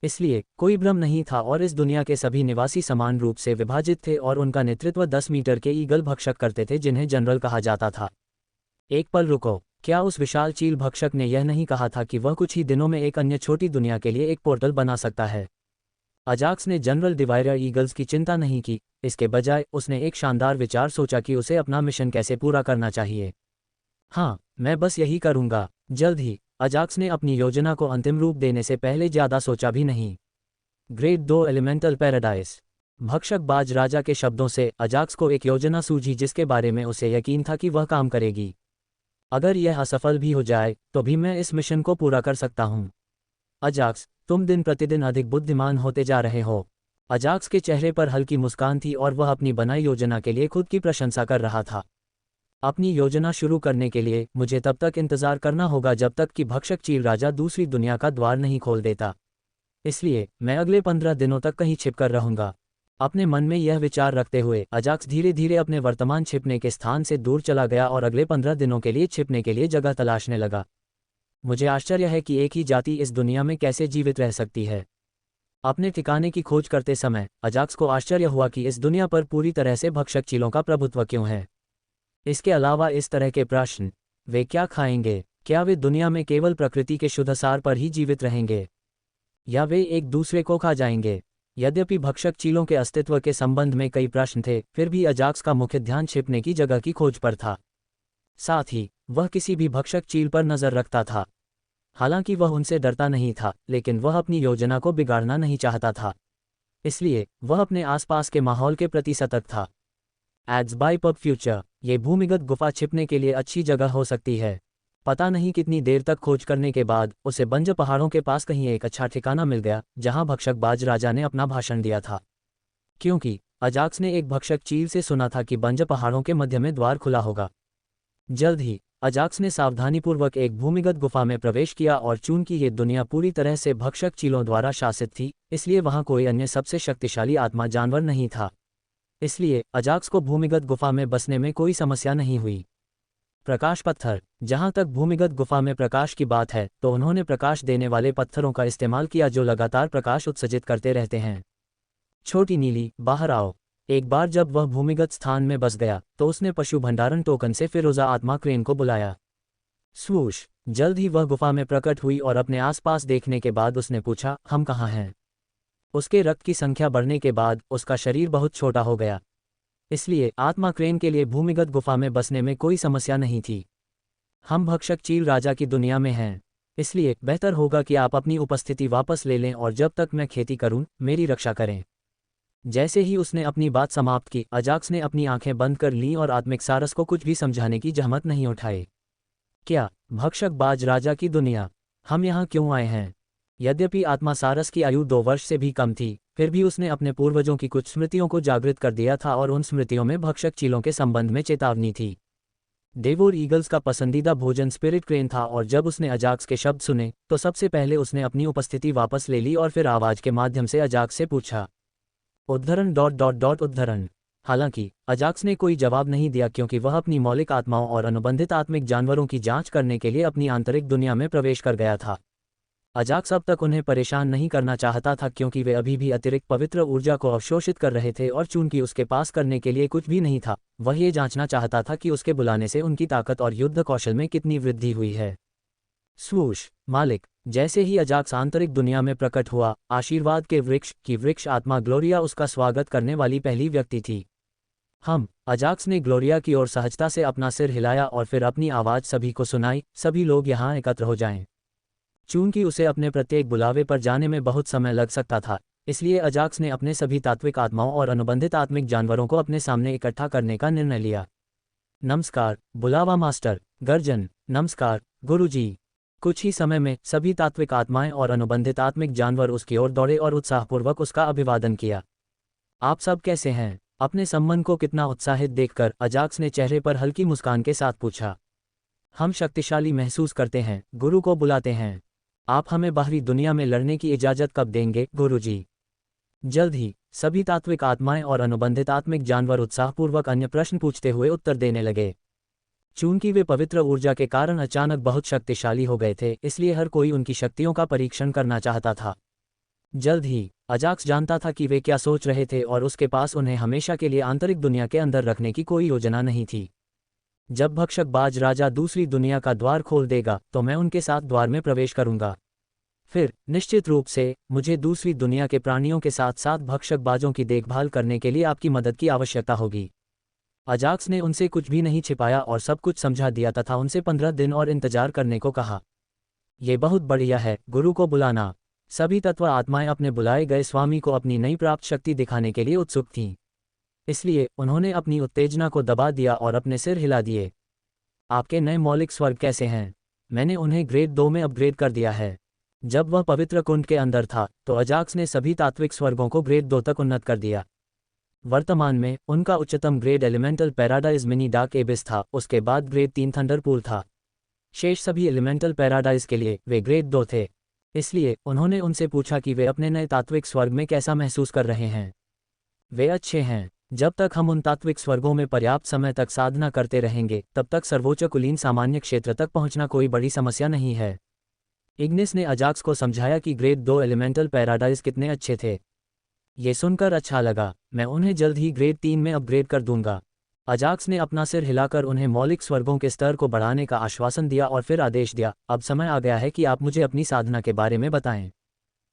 इसलिए कोई भ्रम नहीं था और इस दुनिया के सभी निवासी समान रूप से विभाजित थे और उनका नेतृत्व 10 मीटर के ईगल भक्षक करते थे जिन्हें जनरल कहा जाता था। एक पल रुको, क्या उस विशाल चील भक्षक ने यह नहीं कहा था कि वह कुछ ही दिनों में एक अन्य छोटी दुनिया के लिए एक पोर्टल बना सकता है? अजाक्स ने जनरल डिवाइडर ईगल्स की चिंता नहीं की, इसके बजाय उसने एक शानदार विचार सोचा कि उसे अपना मिशन कैसे पूरा करना चाहिए। हाँ, मैं बस यही करूंगा, जल्द ही। अजाक्स ने अपनी योजना को अंतिम रूप देने से पहले ज्यादा सोचा भी नहीं। Grade 2 elemental paradise. भक्षक बाज राजा के शब्दों से अजाक्स को एक योजना सूझी जिसके बारे में उसे यकीन था कि वह काम करेगी। अगर यह असफल भी हो जाए तो भी मैं इस मिशन को पूरा कर सकता हूँ। अजाक्स, तुम दिन प्रतिदिन अधिक बुद्धिमान होते जा रहे हो। अजाक्स के चेहरे पर हल्की मुस्कान थी और वह अपनी बनाई योजना के लिए खुद की प्रशंसा कर रहा था। अपनी योजना शुरू करने के लिए मुझे तब तक इंतजार करना होगा जब तक कि भक्षक चील राजा दूसरी दुनिया का द्वार नहीं खोल देता। इसलिए मैं अगले 15 दिनों तक कहीं छिपकर रहूंगा। अपने मन में यह विचार रखते हुए अजाक्स धीरे धीरे अपने वर्तमान छिपने के स्थान से दूर चला गया और अगले 15 दिनों के लिए छिपने के लिए जगह तलाशने लगा। मुझे आश्चर्य है कि एक ही जाति इस दुनिया में कैसे जीवित रह सकती है। अपने ठिकाने की खोज करते समय अजाक्स को आश्चर्य हुआ कि इस दुनिया पर पूरी तरह से भक्षक चीलों का प्रभुत्व क्यों है। इसके अलावा इस तरह के प्रश्न, वे क्या खाएंगे, क्या वे दुनिया में केवल प्रकृति के शुद्ध सार पर ही जीवित रहेंगे, या वे एक दूसरे को खा जाएंगे? यद्यपि भक्षक चीलों के अस्तित्व के संबंध में कई प्रश्न थे, फिर भी अजाक्स का मुख्य ध्यान छिपने की जगह की खोज पर था। साथ ही वह किसी भी भक्षक चील पर नजर रखता था। हालांकि वह उनसे डरता नहीं था, लेकिन वह अपनी योजना को बिगाड़ना नहीं चाहता था। इसलिए वह अपने आसपास के माहौल के प्रति सतर्क था। Ads by pub future. ये भूमिगत गुफा छिपने के लिए अच्छी जगह हो सकती है। पता नहीं कितनी देर तक खोज करने के बाद उसे बंज पहाड़ों के पास कहीं एक अच्छा ठिकाना मिल गया जहां भक्षक बाज राजा ने अपना भाषण दिया था। क्योंकि अजाक्स ने एक भक्षक चील से सुना था कि बंज पहाड़ों के मध्य में द्वार खुला होगा। जल्द ही अजाक्स ने सावधानीपूर्वक एक भूमिगत गुफा में प्रवेश किया और चूंकि ये दुनिया पूरी तरह से भक्षक चीलों द्वारा शासित थी, इसलिए वहां कोई अन्य सबसे शक्तिशाली आत्मा जानवर नहीं था। इसलिए अजाक्स को भूमिगत गुफा में बसने में कोई समस्या नहीं हुई। प्रकाश पत्थर। जहां तक भूमिगत गुफा में प्रकाश की बात है तो उन्होंने प्रकाश देने वाले पत्थरों का इस्तेमाल किया जो लगातार प्रकाश उत्सर्जित करते रहते हैं। छोटी नीली, बाहर आओ। एक बार जब वह भूमिगत स्थान में बस गया तो उसने पशु भंडारण टोकन से फिरोजा आत्मा क्रेन को बुलाया। स्वूश! जल्द ही वह गुफा में प्रकट हुई और अपने आसपास देखने के बाद उसने पूछा, हम कहाँ हैं? उसके रक्त की संख्या बढ़ने के बाद उसका शरीर बहुत छोटा हो गया, इसलिए आत्मा क्रेन के लिए भूमिगत गुफा में बसने में कोई समस्या नहीं थी। हम भक्षक चील राजा की दुनिया में हैं, इसलिए बेहतर होगा कि आप अपनी उपस्थिति वापस ले लें और जब तक मैं खेती करूं, मेरी रक्षा करें। जैसे ही उसने अपनी बात समाप्त की, अजाक्स ने अपनी आंखें बंद कर लीं और आत्मिक सारस को कुछ भी समझाने की जहमत नहीं उठाई। क्या भक्षक बाज राजा की दुनिया? हम यहाँ क्यों आए हैं? यद्यपि आत्मा सारस की आयु 2 वर्ष से भी कम थी, फिर भी उसने अपने पूर्वजों की कुछ स्मृतियों को जागृत कर दिया था और उन स्मृतियों में भक्षक चीलों के संबंध में चेतावनी थी। डेवोर ईगल्स का पसंदीदा भोजन स्पिरिट क्रेन था और जब उसने अजाक्स के शब्द सुने तो सबसे पहले उसने अपनी उपस्थिति वापस ले ली और फिर आवाज के माध्यम से अजाक्स से पूछा, उद्धरण। हालांकि अजाक्स ने कोई जवाब नहीं दिया क्योंकि वह अपनी मौलिक आत्माओं और अनुबंधित आत्मिक जानवरों की जांच करने के लिए अपनी आंतरिक दुनिया में प्रवेश कर गया था। अजाक्स अब तक उन्हें परेशान नहीं करना चाहता था क्योंकि वे अभी भी अतिरिक्त पवित्र ऊर्जा को अवशोषित कर रहे थे और चूंकि उसके पास करने के लिए कुछ भी नहीं था, वह ये जांचना चाहता था कि उसके बुलाने से उनकी ताकत और युद्ध कौशल में कितनी वृद्धि हुई है। स्वूश, मालिक। जैसे ही अजाक्स आंतरिक दुनिया में प्रकट हुआ, आशीर्वाद के वृक्ष की वृक्ष आत्मा ग्लोरिया उसका स्वागत करने वाली पहली व्यक्ति थी। अजाक्स ने ग्लोरिया की ओर सहजता से अपना सिर हिलाया और फिर अपनी आवाज सभी को सुनाई, सभी लोग यहाँ एकत्र हो जाएं। चूंकि उसे अपने प्रत्येक बुलावे पर जाने में बहुत समय लग सकता था, इसलिए अजाक्स ने अपने सभी तात्विक आत्माओं और अनुबंधित आत्मिक जानवरों को अपने सामने इकट्ठा करने का निर्णय लिया। नमस्कार बुलावा मास्टर। गर्जन, नमस्कार गुरुजी। कुछ ही समय में सभी तात्विक आत्माएं और अनुबंधित आत्मिक जानवर उसकी ओर दौड़े और उत्साहपूर्वक उसका अभिवादन किया। आप सब कैसे हैं? अपने संबंध को कितना उत्साहित देखकर अजाक्स ने चेहरे पर हल्की मुस्कान के साथ पूछा। हम शक्तिशाली महसूस करते हैं, गुरु को बुलाते हैं। आप हमें बाहरी दुनिया में लड़ने की इजाजत कब देंगे गुरुजी? जल्द ही, सभी तात्विक आत्माएं और अनुबंधित आत्मिक जानवर उत्साहपूर्वक अन्य प्रश्न पूछते हुए उत्तर देने लगे। चूंकि वे पवित्र ऊर्जा के कारण अचानक बहुत शक्तिशाली हो गए थे, इसलिए हर कोई उनकी शक्तियों का परीक्षण करना चाहता था। जल्द ही, अजाक्स जानता था कि वे क्या सोच रहे थे और उसके पास उन्हें हमेशा के लिए आंतरिक दुनिया के अंदर रखने की कोई योजना नहीं थी। जब भक्षकबाज राजा दूसरी दुनिया का द्वार खोल देगा तो मैं उनके साथ द्वार में प्रवेश करूंगा। फिर निश्चित रूप से मुझे दूसरी दुनिया के प्राणियों के साथ साथ भक्षकबाजों की देखभाल करने के लिए आपकी मदद की आवश्यकता होगी। अजाक्स ने उनसे कुछ भी नहीं छिपाया और सब कुछ समझा दिया तथा उनसे 15 दिन और इंतजार करने को कहा। ये बहुत बढ़िया है, गुरु को बुलाना। सभी तत्व आत्माएं अपने बुलाए गए स्वामी को अपनी नई प्राप्त शक्ति दिखाने के लिए उत्सुक थीं। इसलिए उन्होंने अपनी उत्तेजना को दबा दिया और अपने सिर हिला दिए। आपके नए मौलिक स्वर्ग कैसे हैं? मैंने उन्हें ग्रेड 2 में अपग्रेड कर दिया है। जब वह पवित्र कुंड के अंदर था तो अजाक्स ने सभी तात्विक स्वर्गों को ग्रेड 2 तक उन्नत कर दिया। वर्तमान में उनका उच्चतम grade elemental paradise mini dark एबिस था, उसके बाद ग्रेड 3 थंडरपूल था। शेष सभी एलिमेंटल पैराडाइज के लिए वे ग्रेड 2 थे। इसलिए उन्होंने उनसे पूछा कि वे अपने नए तात्विक स्वर्ग में कैसा महसूस कर रहे हैं। वे अच्छे हैं। जब तक हम उन तात्विक स्वर्गों में पर्याप्त समय तक साधना करते रहेंगे तब तक सर्वोच्च कुलीन सामान्य क्षेत्र तक पहुंचना कोई बड़ी समस्या नहीं है। इग्निस ने अजाक्स को समझाया कि ग्रेड 2 एलिमेंटल पैराडाइज कितने अच्छे थे। ये सुनकर अच्छा लगा। मैं उन्हें जल्द ही ग्रेड 3 में अपग्रेड कर दूंगा। अजाक्स ने अपना सिर हिलाकर उन्हें मौलिक स्वर्गों के स्तर को बढ़ाने का आश्वासन दिया और फिर आदेश दिया, अब समय आ गया है कि आप मुझे अपनी साधना के बारे में बताएं।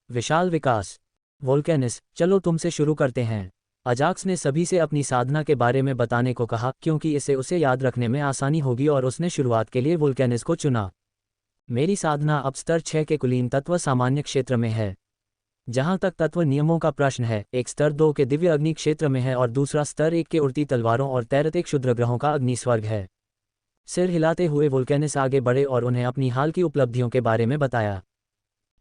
विशाल विकास। वोल्केनिस, चलो तुमसे शुरू करते हैं। अजाक्स ने सभी से अपनी साधना के बारे में बताने को कहा क्योंकि इससे उसे याद रखने में आसानी होगी और उसने शुरुआत के लिए वोल्केनिस को चुना। मेरी साधना अब स्तर 6 के कुलीन तत्व सामान्य क्षेत्र में है। जहां तक तत्व नियमों का प्रश्न है, एक स्तर 2 के दिव्य अग्नि क्षेत्र में है और दूसरा स्तर 1 के उड़ती तलवारों और तैरते क्षुद्रग्रहों का अग्नि स्वर्ग है। सिर हिलाते हुए वोल्केनिस आगे बढ़े और उन्हें अपनी हाल की उपलब्धियों के बारे में बताया।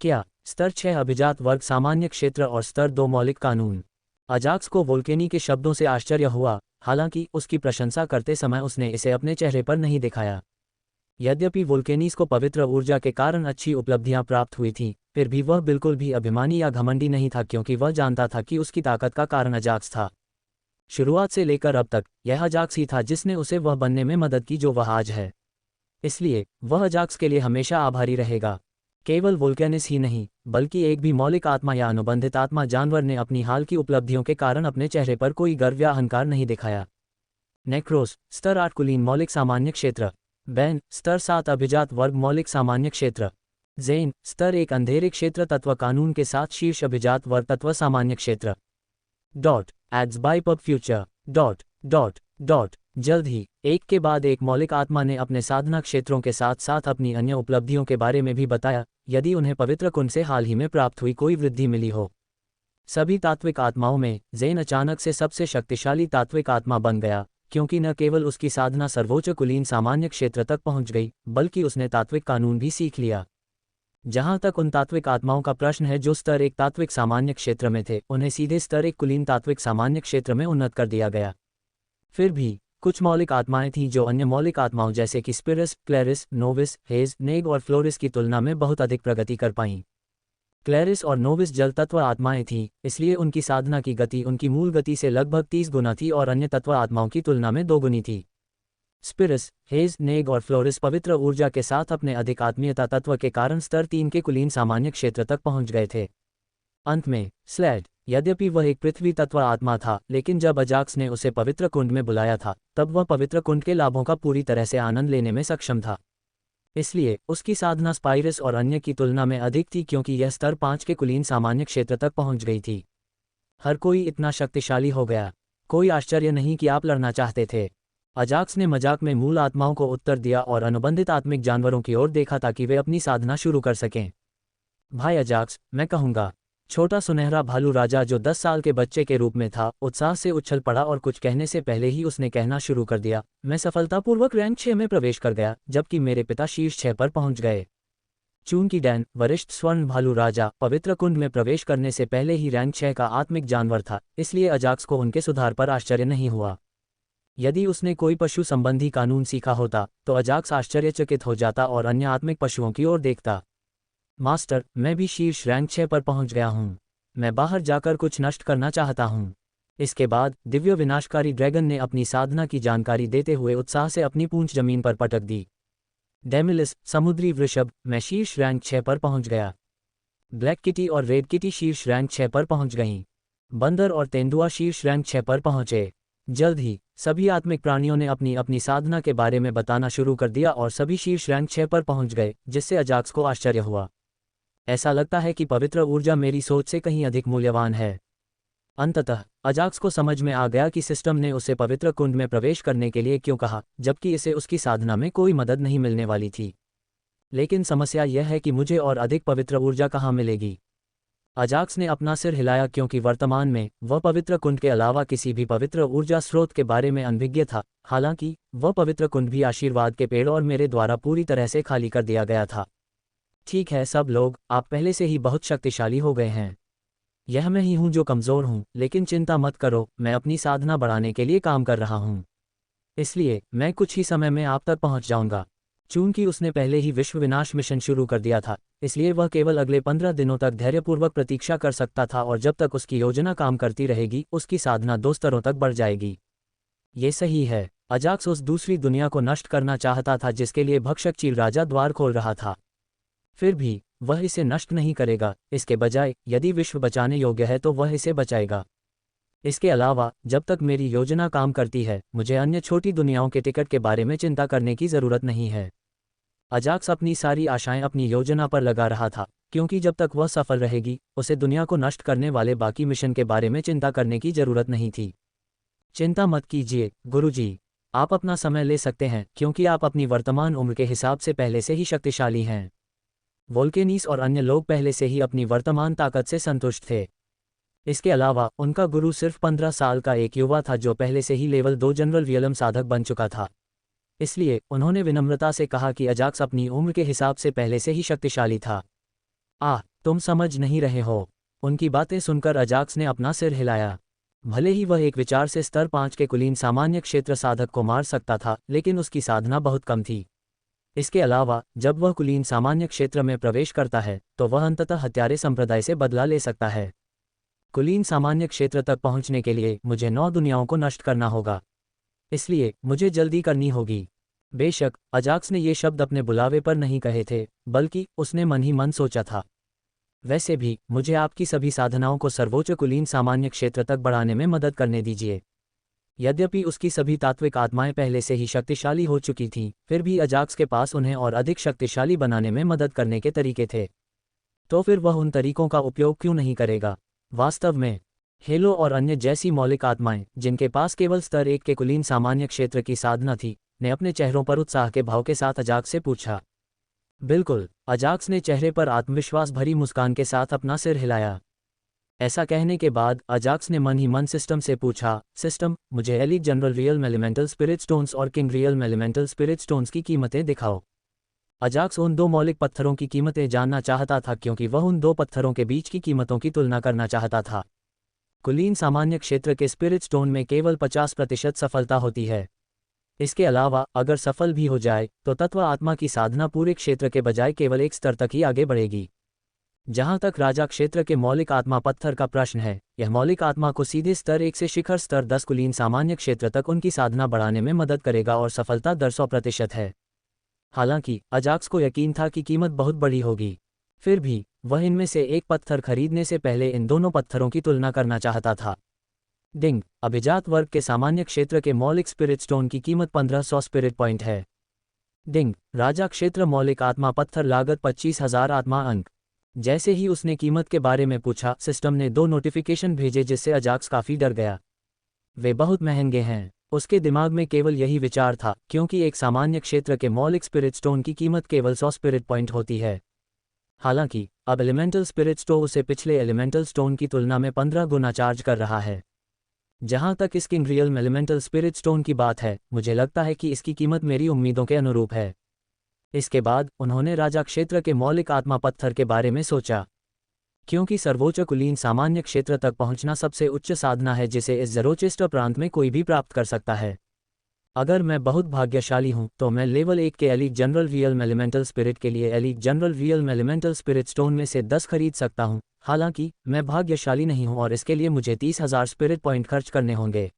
क्या? स्तर 6 अभिजात वर्ग सामान्य क्षेत्र और स्तर 2 मौलिक कानून। अजाक्स को वोल्केनी के शब्दों से आश्चर्य हुआ, हालांकि उसकी प्रशंसा करते समय उसने इसे अपने चेहरे पर नहीं दिखाया। यद्यपि वोल्केनीस को पवित्र ऊर्जा के कारण अच्छी उपलब्धियां प्राप्त हुई थीं, फिर भी वह बिल्कुल भी अभिमानी या घमंडी नहीं था क्योंकि वह जानता था कि उसकी ताकत का कारण अजाक्स था। शुरुआत से लेकर अब तक यह अजाक्स ही था जिसने उसे वह बनने में मदद की जो वह आज है। इसलिए वह अजाक्स के लिए हमेशा आभारी रहेगा। केवल वोल्केनिस ही नहीं, बल्कि एक भी मौलिक आत्मा या अनुबंधित आत्मा जानवर ने अपनी हाल की उपलब्धियों के कारण अपने चेहरे पर कोई गर्व या अहंकार नहीं दिखाया। नेक्रोस, स्तर 8 कुलीन मौलिक सामान्य क्षेत्र। बैन, स्तर 7 अभिजात वर्ग मौलिक सामान्य क्षेत्र। ज़ेन, स्तर 1 अंधेरे क्षेत्र तत्व कानून के साथ शीर्ष अभिजात वर्ग तत्व सामान्य क्षेत्र। Ads by pub future. जल्द ही एक के बाद एक मौलिक आत्मा ने अपने साधना क्षेत्रों के साथ साथ अपनी अन्य उपलब्धियों के बारे में भी बताया, यदि उन्हें पवित्र कुंड से हाल ही में प्राप्त हुई कोई वृद्धि मिली हो। सभी तात्विक आत्माओं में ज़ेन अचानक से सबसे शक्तिशाली तात्विक आत्मा बन गया, क्योंकि न केवल उसकी साधना सर्वोच्च कुलीन सामान्य क्षेत्र तक पहुंच गई, बल्कि उसने तात्विक कानून भी सीख लिया। जहां तक उन तात्विक आत्माओं का प्रश्न है जो स्तर 1 तात्विक सामान्य क्षेत्र में थे, उन्हें सीधे स्तर 1 कुलीन तात्विक सामान्य क्षेत्र में उन्नत कर दिया गया। फिर भी कुछ मौलिक आत्माएं थीं जो अन्य मौलिक आत्माओं जैसे कि स्पिरिस, क्लैरिस, नोविस, हेज, नेग और फ्लोरिस की तुलना में बहुत अधिक प्रगति कर पाईं। क्लैरिस और नोविस जल तत्व आत्माएं थीं, इसलिए उनकी साधना की गति उनकी मूल गति से लगभग 30 गुना थी और अन्य तत्व आत्माओं की तुलना में 2 गुनी थी। स्पिरिस, हेज, नेग और फ्लोरिस पवित्र ऊर्जा के साथ अपने अधिक आत्मीयता तत्व के कारण स्तर 3 के कुलीन सामान्य क्षेत्र तक पहुंच गए थे। अंत में स्लैड, यद्यपि वह एक पृथ्वी तत्व आत्मा था, लेकिन जब अजाक्स ने उसे पवित्र कुंड में बुलाया था, तब वह पवित्र कुंड के लाभों का पूरी तरह से आनंद लेने में सक्षम था। इसलिए उसकी साधना स्पाइरस और अन्य की तुलना में अधिक थी क्योंकि यह स्तर 5 के कुलीन सामान्य क्षेत्र तक पहुंच गई थी। हर कोई इतना शक्तिशाली हो गया। कोई आश्चर्य नहीं कि आप लड़ना चाहते थे। अजाक्स ने मजाक में मूल आत्माओं को उत्तर दिया और अनुबंधित आत्मिक जानवरों की ओर देखा ताकि वे अपनी साधना शुरू कर सकें। भाई अजाक्स, मैं कहूँगा। छोटा सुनहरा भालू राजा जो 10 साल के बच्चे के रूप में था, उत्साह से उछल पड़ा और कुछ कहने से पहले ही उसने कहना शुरू कर दिया, मैं सफलतापूर्वक रैंक 6 में प्रवेश कर गया, जबकि मेरे पिता शीर्ष 6 पर पहुंच गए। चूंकि डैन, वरिष्ठ स्वर्ण भालू राजा, पवित्र कुंड में प्रवेश करने से पहले ही रैंक 6 का आत्मिक जानवर था, इसलिए अजाक्स को उनके सुधार पर आश्चर्य नहीं हुआ। यदि उसने कोई पशु संबंधी कानून सीखा होता, तो अजाक्स आश्चर्यचकित हो जाता और अन्य आत्मिक पशुओं की ओर देखता। मास्टर, मैं भी शीर्ष रैंक 6 पर पहुंच गया हूं। मैं बाहर जाकर कुछ नष्ट करना चाहता हूं। इसके बाद दिव्य विनाशकारी ड्रैगन ने अपनी साधना की जानकारी देते हुए उत्साह से अपनी पूंछ जमीन पर पटक दी। डेमिलिस, समुद्री वृषभ, मैं शीर्ष रैंक 6 पर पहुंच गया। ब्लैक किटी और रेड किटी शीर्ष रैंक 6 पर पहुंच गईं। बंदर और तेंदुआ शीर्ष रैंक 6 पर पहुंचे। जल्द ही सभी आत्मिक प्राणियों ने अपनी अपनी साधना के बारे में बताना शुरू कर दिया और सभी शीर्ष रैंक 6 पर पहुंच गए, जिससे अजाक्स को आश्चर्य हुआ। ऐसा लगता है कि पवित्र ऊर्जा मेरी सोच से कहीं अधिक मूल्यवान है। अंततः अजाक्स को समझ में आ गया कि सिस्टम ने उसे पवित्र कुंड में प्रवेश करने के लिए क्यों कहा, जबकि इसे उसकी साधना में कोई मदद नहीं मिलने वाली थी। लेकिन समस्या यह है कि मुझे और अधिक पवित्र ऊर्जा कहाँ मिलेगी? अजाक्स ने अपना सिर हिलाया क्योंकि वर्तमान में वह पवित्र कुंड के अलावा किसी भी पवित्र ऊर्जा स्रोत के बारे में अनभिज्ञ था। हालांकि वह पवित्र कुंड भी आशीर्वाद के पेड़ और मेरे द्वारा पूरी तरह से खाली कर दिया गया था। ठीक है सब लोग, आप पहले से ही बहुत शक्तिशाली हो गए हैं। यह मैं ही हूं जो कमज़ोर हूं, लेकिन चिंता मत करो, मैं अपनी साधना बढ़ाने के लिए काम कर रहा हूं। इसलिए मैं कुछ ही समय में आप तक पहुंच जाऊंगा। चूंकि उसने पहले ही विश्व विनाश मिशन शुरू कर दिया था, इसलिए वह केवल अगले 15 दिनों तक धैर्यपूर्वक प्रतीक्षा कर सकता था और जब तक उसकी योजना काम करती रहेगी, उसकी साधना 2 स्तरों तक बढ़ जाएगी। ये सही है। अजाक्स उस दूसरी दुनिया को नष्ट करना चाहता था जिसके लिए भक्षक चील राजा द्वार खोल रहा था। फिर भी वह इसे नष्ट नहीं करेगा। इसके बजाय यदि विश्व बचाने योग्य है तो वह इसे बचाएगा। इसके अलावा जब तक मेरी योजना काम करती है, मुझे अन्य छोटी दुनियाओं के टिकट के बारे में चिंता करने की ज़रूरत नहीं है। अजाक्स अपनी सारी आशाएं अपनी योजना पर लगा रहा था, क्योंकि जब तक वह सफल रहेगी, उसे दुनिया को नष्ट करने वाले बाकी मिशन के बारे में चिंता करने की ज़रूरत नहीं थी। चिंता मत कीजिए गुरुजी, आप अपना समय ले सकते हैं क्योंकि आप अपनी वर्तमान उम्र के हिसाब से पहले से ही शक्तिशाली हैं। वोल्केनीस और अन्य लोग पहले से ही अपनी वर्तमान ताकत से संतुष्ट थे। इसके अलावा उनका गुरु सिर्फ 15 साल का एक युवा था जो पहले से ही लेवल 2 जनरल रियलम साधक बन चुका था। इसलिए उन्होंने विनम्रता से कहा कि अजाक्स अपनी उम्र के हिसाब से पहले से ही शक्तिशाली था। तुम समझ नहीं रहे हो। उनकी बातें सुनकर अजाक्स ने अपना सिर हिलाया। भले ही वह एक विचार से स्तर 5 के कुलीन सामान्य क्षेत्र साधक को मार सकता था, लेकिन उसकी साधना बहुत कम थी। इसके अलावा जब वह कुलीन सामान्य क्षेत्र में प्रवेश करता है, तो वह अंततः हत्यारे संप्रदाय से बदला ले सकता है। कुलीन सामान्य क्षेत्र तक पहुंचने के लिए मुझे 9 दुनियाओं को नष्ट करना होगा। इसलिए मुझे जल्दी करनी होगी। बेशक अजाक्स ने ये शब्द अपने बुलावे पर नहीं कहे थे, बल्कि उसने मन ही मन सोचा था। वैसे भी मुझे आपकी सभी साधनाओं को सर्वोच्च कुलीन सामान्य क्षेत्र तक बढ़ाने में मदद करने दीजिए। यद्यपि उसकी सभी तात्विक आत्माएं पहले से ही शक्तिशाली हो चुकी थीं, फिर भी अजाक्स के पास उन्हें और अधिक शक्तिशाली बनाने में मदद करने के तरीके थे। तो फिर वह उन तरीकों का उपयोग क्यों नहीं करेगा? वास्तव में हेलो और अन्य जैसी मौलिक आत्माएं, जिनके पास केवल स्तर 1 के कुलीन सामान्य क्षेत्र की साधना थी, ने अपने चेहरों पर उत्साह के भाव के साथ अजाक्स से पूछा। बिल्कुल, अजाक्स ने चेहरे पर आत्मविश्वास भरी मुस्कान के साथ अपना सिर हिलाया। ऐसा कहने के बाद अजाक्स ने मन ही मन सिस्टम से पूछा, सिस्टम, मुझे elite general real elemental spirit stones और king real elemental spirit stones की कीमतें दिखाओ। अजाक्स उन 2 मौलिक पत्थरों की कीमतें जानना चाहता था क्योंकि वह उन 2 पत्थरों के बीच की कीमतों की तुलना करना चाहता था। कुलीन सामान्य क्षेत्र के स्पिरिट स्टोन में केवल 50% सफलता होती है। इसके अलावा अगर सफल भी हो जाए तो तत्व आत्मा की साधना पूरे क्षेत्र के बजाय केवल एक स्तर तक ही आगे बढ़ेगी। जहां तक राजा क्षेत्र के मौलिक आत्मा पत्थर का प्रश्न है, यह मौलिक आत्मा को सीधे स्तर 1 से शिखर स्तर 10 कुलीन सामान्य क्षेत्र तक उनकी साधना बढ़ाने में मदद करेगा और सफलता दर 100% है। हालांकि अजाक्स को यकीन था कि कीमत बहुत बड़ी होगी, फिर भी वह इनमें से एक पत्थर खरीदने से पहले इन दोनों पत्थरों की तुलना करना चाहता था। डिंग, अभिजात वर्ग के सामान्य क्षेत्र के मौलिक स्पिरिट स्टोन की कीमत 1500 स्पिरिट पॉइंट है। डिंग, राजा क्षेत्र मौलिक आत्मा पत्थर लागत 25,000 आत्मा अंक। जैसे ही उसने कीमत के बारे में पूछा, सिस्टम ने 2 नोटिफिकेशन भेजे जिससे अजाक्स काफी डर गया। वे बहुत महंगे हैं। उसके दिमाग में केवल यही विचार था, क्योंकि एक सामान्य क्षेत्र के मौलिक स्पिरिट स्टोन की कीमत केवल 100 स्पिरिट पॉइंट होती है। हालांकि अब एलिमेंटल स्पिरिट स्टोन उसे पिछले एलिमेंटल स्टोन की तुलना में 15 गुना चार्ज कर रहा है। जहां तक इस king real elemental spirit stone की बात है, मुझे लगता है कि इसकी कीमत मेरी उम्मीदों के अनुरूप है। इसके बाद उन्होंने राजा क्षेत्र के मौलिक आत्मा पत्थर के बारे में सोचा, क्योंकि सर्वोच्च कुलीन सामान्य क्षेत्र तक पहुंचना सबसे उच्च साधना है जिसे इस ज़रोचेस्टर प्रांत में कोई भी प्राप्त कर सकता है। अगर मैं बहुत भाग्यशाली हूं तो मैं लेवल 1 के elite general real elemental spirit के लिए elite general real elemental spirit stone में से 10 खरीद सकता हूं। हालांकि मैं भाग्यशाली नहीं हूं और इसके लिए मुझे 30,000 स्पिरिट पॉइंट खर्च करने होंगे।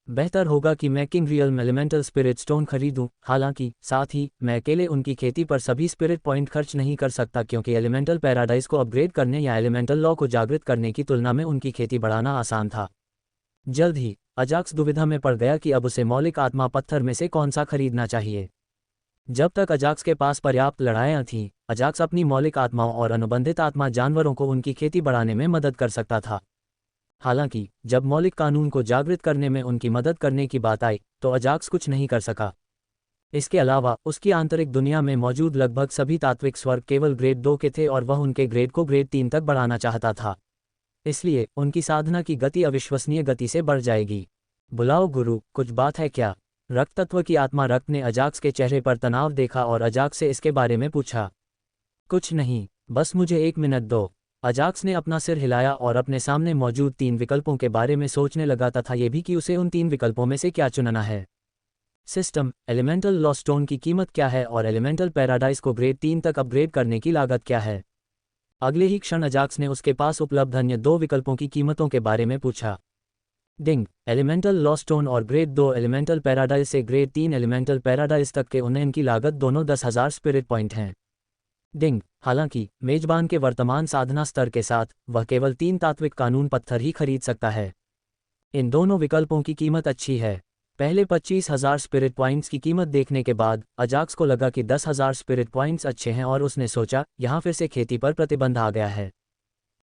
बेहतर होगा कि मैं king real elemental spirit stone खरीदूं। हालांकि साथ ही मैं अकेले उनकी खेती पर सभी स्पिरिट पॉइंट खर्च नहीं कर सकता, क्योंकि एलिमेंटल पैराडाइज को अपग्रेड करने या एलिमेंटल लॉ को जागृत करने की तुलना में उनकी खेती बढ़ाना आसान था। जल्द ही अजाक्स दुविधा में पड़ गया कि अब उसे मौलिक आत्मा पत्थर में से कौन सा खरीदना चाहिए। जब तक अजाक्स के पास पर्याप्त लड़ाइयाँ थीं, अजाक्स अपनी मौलिक आत्माओं और अनुबंधित आत्मा जानवरों को उनकी खेती बढ़ाने में मदद कर सकता था। हालांकि जब मौलिक कानून को जागृत करने में उनकी मदद करने की बात आई तो अजाक्स कुछ नहीं कर सका। इसके अलावा उसकी आंतरिक दुनिया में मौजूद लगभग सभी तात्विक स्वर्ग केवल ग्रेड 2 के थे और वह उनके ग्रेड को ग्रेड 3 तक बढ़ाना चाहता था। इसलिए उनकी साधना की गति अविश्वसनीय गति से बढ़ जाएगी। बुलाओ गुरु, कुछ बात है क्या? रक्त तत्व की आत्मा रक्त ने अजाक्स के चेहरे पर तनाव देखा और अजाक्स से इसके बारे में पूछा। कुछ नहीं, बस मुझे 1 मिनट दो। अजाक्स ने अपना सिर हिलाया और अपने सामने मौजूद 3 विकल्पों के बारे में सोचने लगा, तथा यह भी कि उसे उन 3 विकल्पों में से क्या चुनना है। सिस्टम, एलिमेंटल लॉ स्टोन की कीमत क्या है और एलिमेंटल पैराडाइज को ग्रेड 3 तक अपग्रेड करने की लागत क्या है? अगले ही क्षण अजाक्स ने उसके पास उपलब्ध अन्य 2 विकल्पों की कीमतों के बारे में पूछा। डिंग, एलिमेंटल लॉ स्टोन और ग्रेड 2 एलिमेंटल पैराडाइज से ग्रेड 3 एलिमेंटल पैराडाइज तक के उन्नयन की लागत दोनों 10,000 स्पिरिट पॉइंट हैं। डिंग, हालांकि मेजबान के वर्तमान साधना स्तर के साथ वह केवल 3 तात्विक कानून पत्थर ही खरीद सकता है। इन दोनों विकल्पों की कीमत अच्छी है। पहले 25,000 स्पिरिट पॉइंट्स की कीमत देखने के बाद अजाक्स को लगा कि 10,000 स्पिरिट पॉइंट्स अच्छे हैं और उसने सोचा, यहाँ फिर से खेती पर प्रतिबंध आ गया है।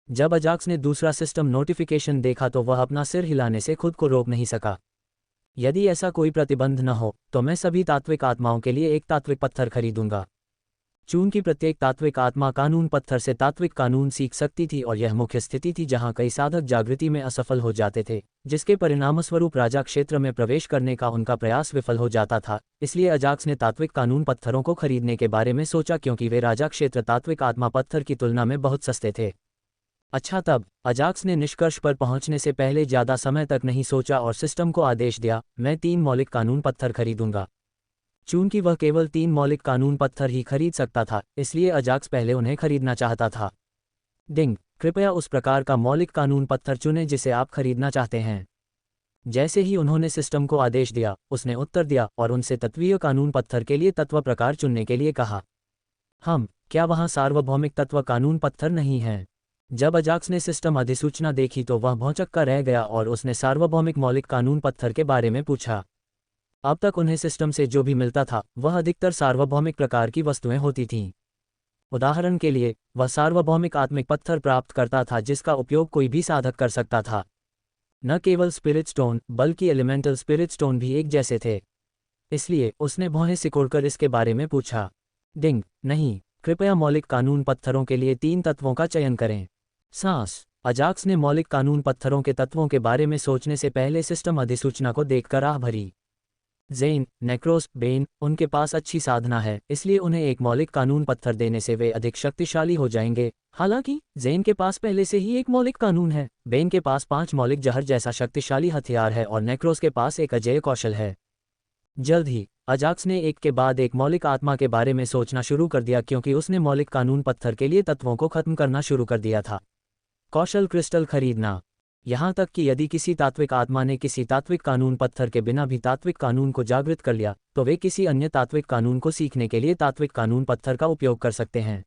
जब अजाक्स ने दूसरा सिस्टम नोटिफिकेशन देखा तो वह अपना सिर हिलाने से खुद को रोक नहीं सका। यदि ऐसा कोई प्रतिबंध न हो तो मैं सभी तात्विक आत्माओं के लिए एक तात्विक पत्थर खरीदूंगा। चूंकि प्रत्येक तात्विक आत्मा कानून पत्थर से तात्विक कानून सीख सकती थी और यह मुख्य स्थिति थी जहां कई साधक जागृति में असफल हो जाते थे, जिसके परिणामस्वरूप राजा क्षेत्र में प्रवेश करने का उनका प्रयास विफल हो जाता था। इसलिए अजाक्स ने तात्विक कानून पत्थरों को खरीदने के बारे में सोचा, क्योंकि वे राजा क्षेत्र तात्विक आत्मा पत्थर की तुलना में बहुत सस्ते थे। अच्छा, तब अजाक्स ने निष्कर्ष पर पहुंचने से पहले ज्यादा समय तक नहीं सोचा और सिस्टम को आदेश दिया, मैं 3 मौलिक कानून पत्थर खरीदूंगा। चूंकि वह केवल 3 मौलिक कानून पत्थर ही खरीद सकता था, इसलिए अजाक्स पहले उन्हें खरीदना चाहता था। डिंग, कृपया उस प्रकार का मौलिक कानून पत्थर चुनें जिसे आप खरीदना चाहते हैं। जैसे ही उन्होंने सिस्टम को आदेश दिया, उसने उत्तर दिया और उनसे तत्वीय कानून पत्थर के लिए तत्व प्रकार चुनने के लिए कहा। क्या वहाँ सार्वभौमिक तत्व कानून पत्थर नहीं है? जब अजाक्स ने सिस्टम अधिसूचना देखी तो वह भौंचक्का रह गया और उसने सार्वभौमिक मौलिक कानून पत्थर के बारे में पूछा। अब तक उन्हें सिस्टम से जो भी मिलता था वह अधिकतर सार्वभौमिक प्रकार की वस्तुएं होती थीं। उदाहरण के लिए, वह सार्वभौमिक आत्मिक पत्थर प्राप्त करता था जिसका उपयोग कोई भी साधक कर सकता था। न केवल स्पिरिट स्टोन बल्कि एलिमेंटल स्पिरिट स्टोन भी एक जैसे थे। इसलिए उसने भौहें सिकोड़कर इसके बारे में पूछा। डिंग, नहीं, कृपया मौलिक कानून पत्थरों के लिए 3 तत्वों का चयन करें। सांस, अजाक्स ने मौलिक कानून पत्थरों के तत्वों के बारे में सोचने से पहले सिस्टम अधिसूचना को देखकर आह भरी। ज़ेन, नेक्रोस, बेन, उनके पास अच्छी साधना है, इसलिए उन्हें एक मौलिक कानून पत्थर देने से वे अधिक शक्तिशाली हो जाएंगे। हालांकि ज़ेन के पास पहले से ही एक मौलिक कानून है, बेन के पास 5 मौलिक जहर जैसा शक्तिशाली हथियार है और नेक्रोस के पास एक अजेय कौशल है। जल्द ही अजाक्स ने एक के बाद एक मौलिक आत्मा के बारे में सोचना शुरू कर दिया क्योंकि उसने मौलिक कानून पत्थर के लिए तत्वों को खत्म करना शुरू कर दिया था। कौशल क्रिस्टल खरीदना। यहाँ तक कि यदि किसी तात्विक आत्मा ने किसी तात्विक कानून पत्थर के बिना भी तात्विक कानून को जागृत कर लिया तो वे किसी अन्य तात्विक कानून को सीखने के लिए तात्विक कानून पत्थर का उपयोग कर सकते हैं।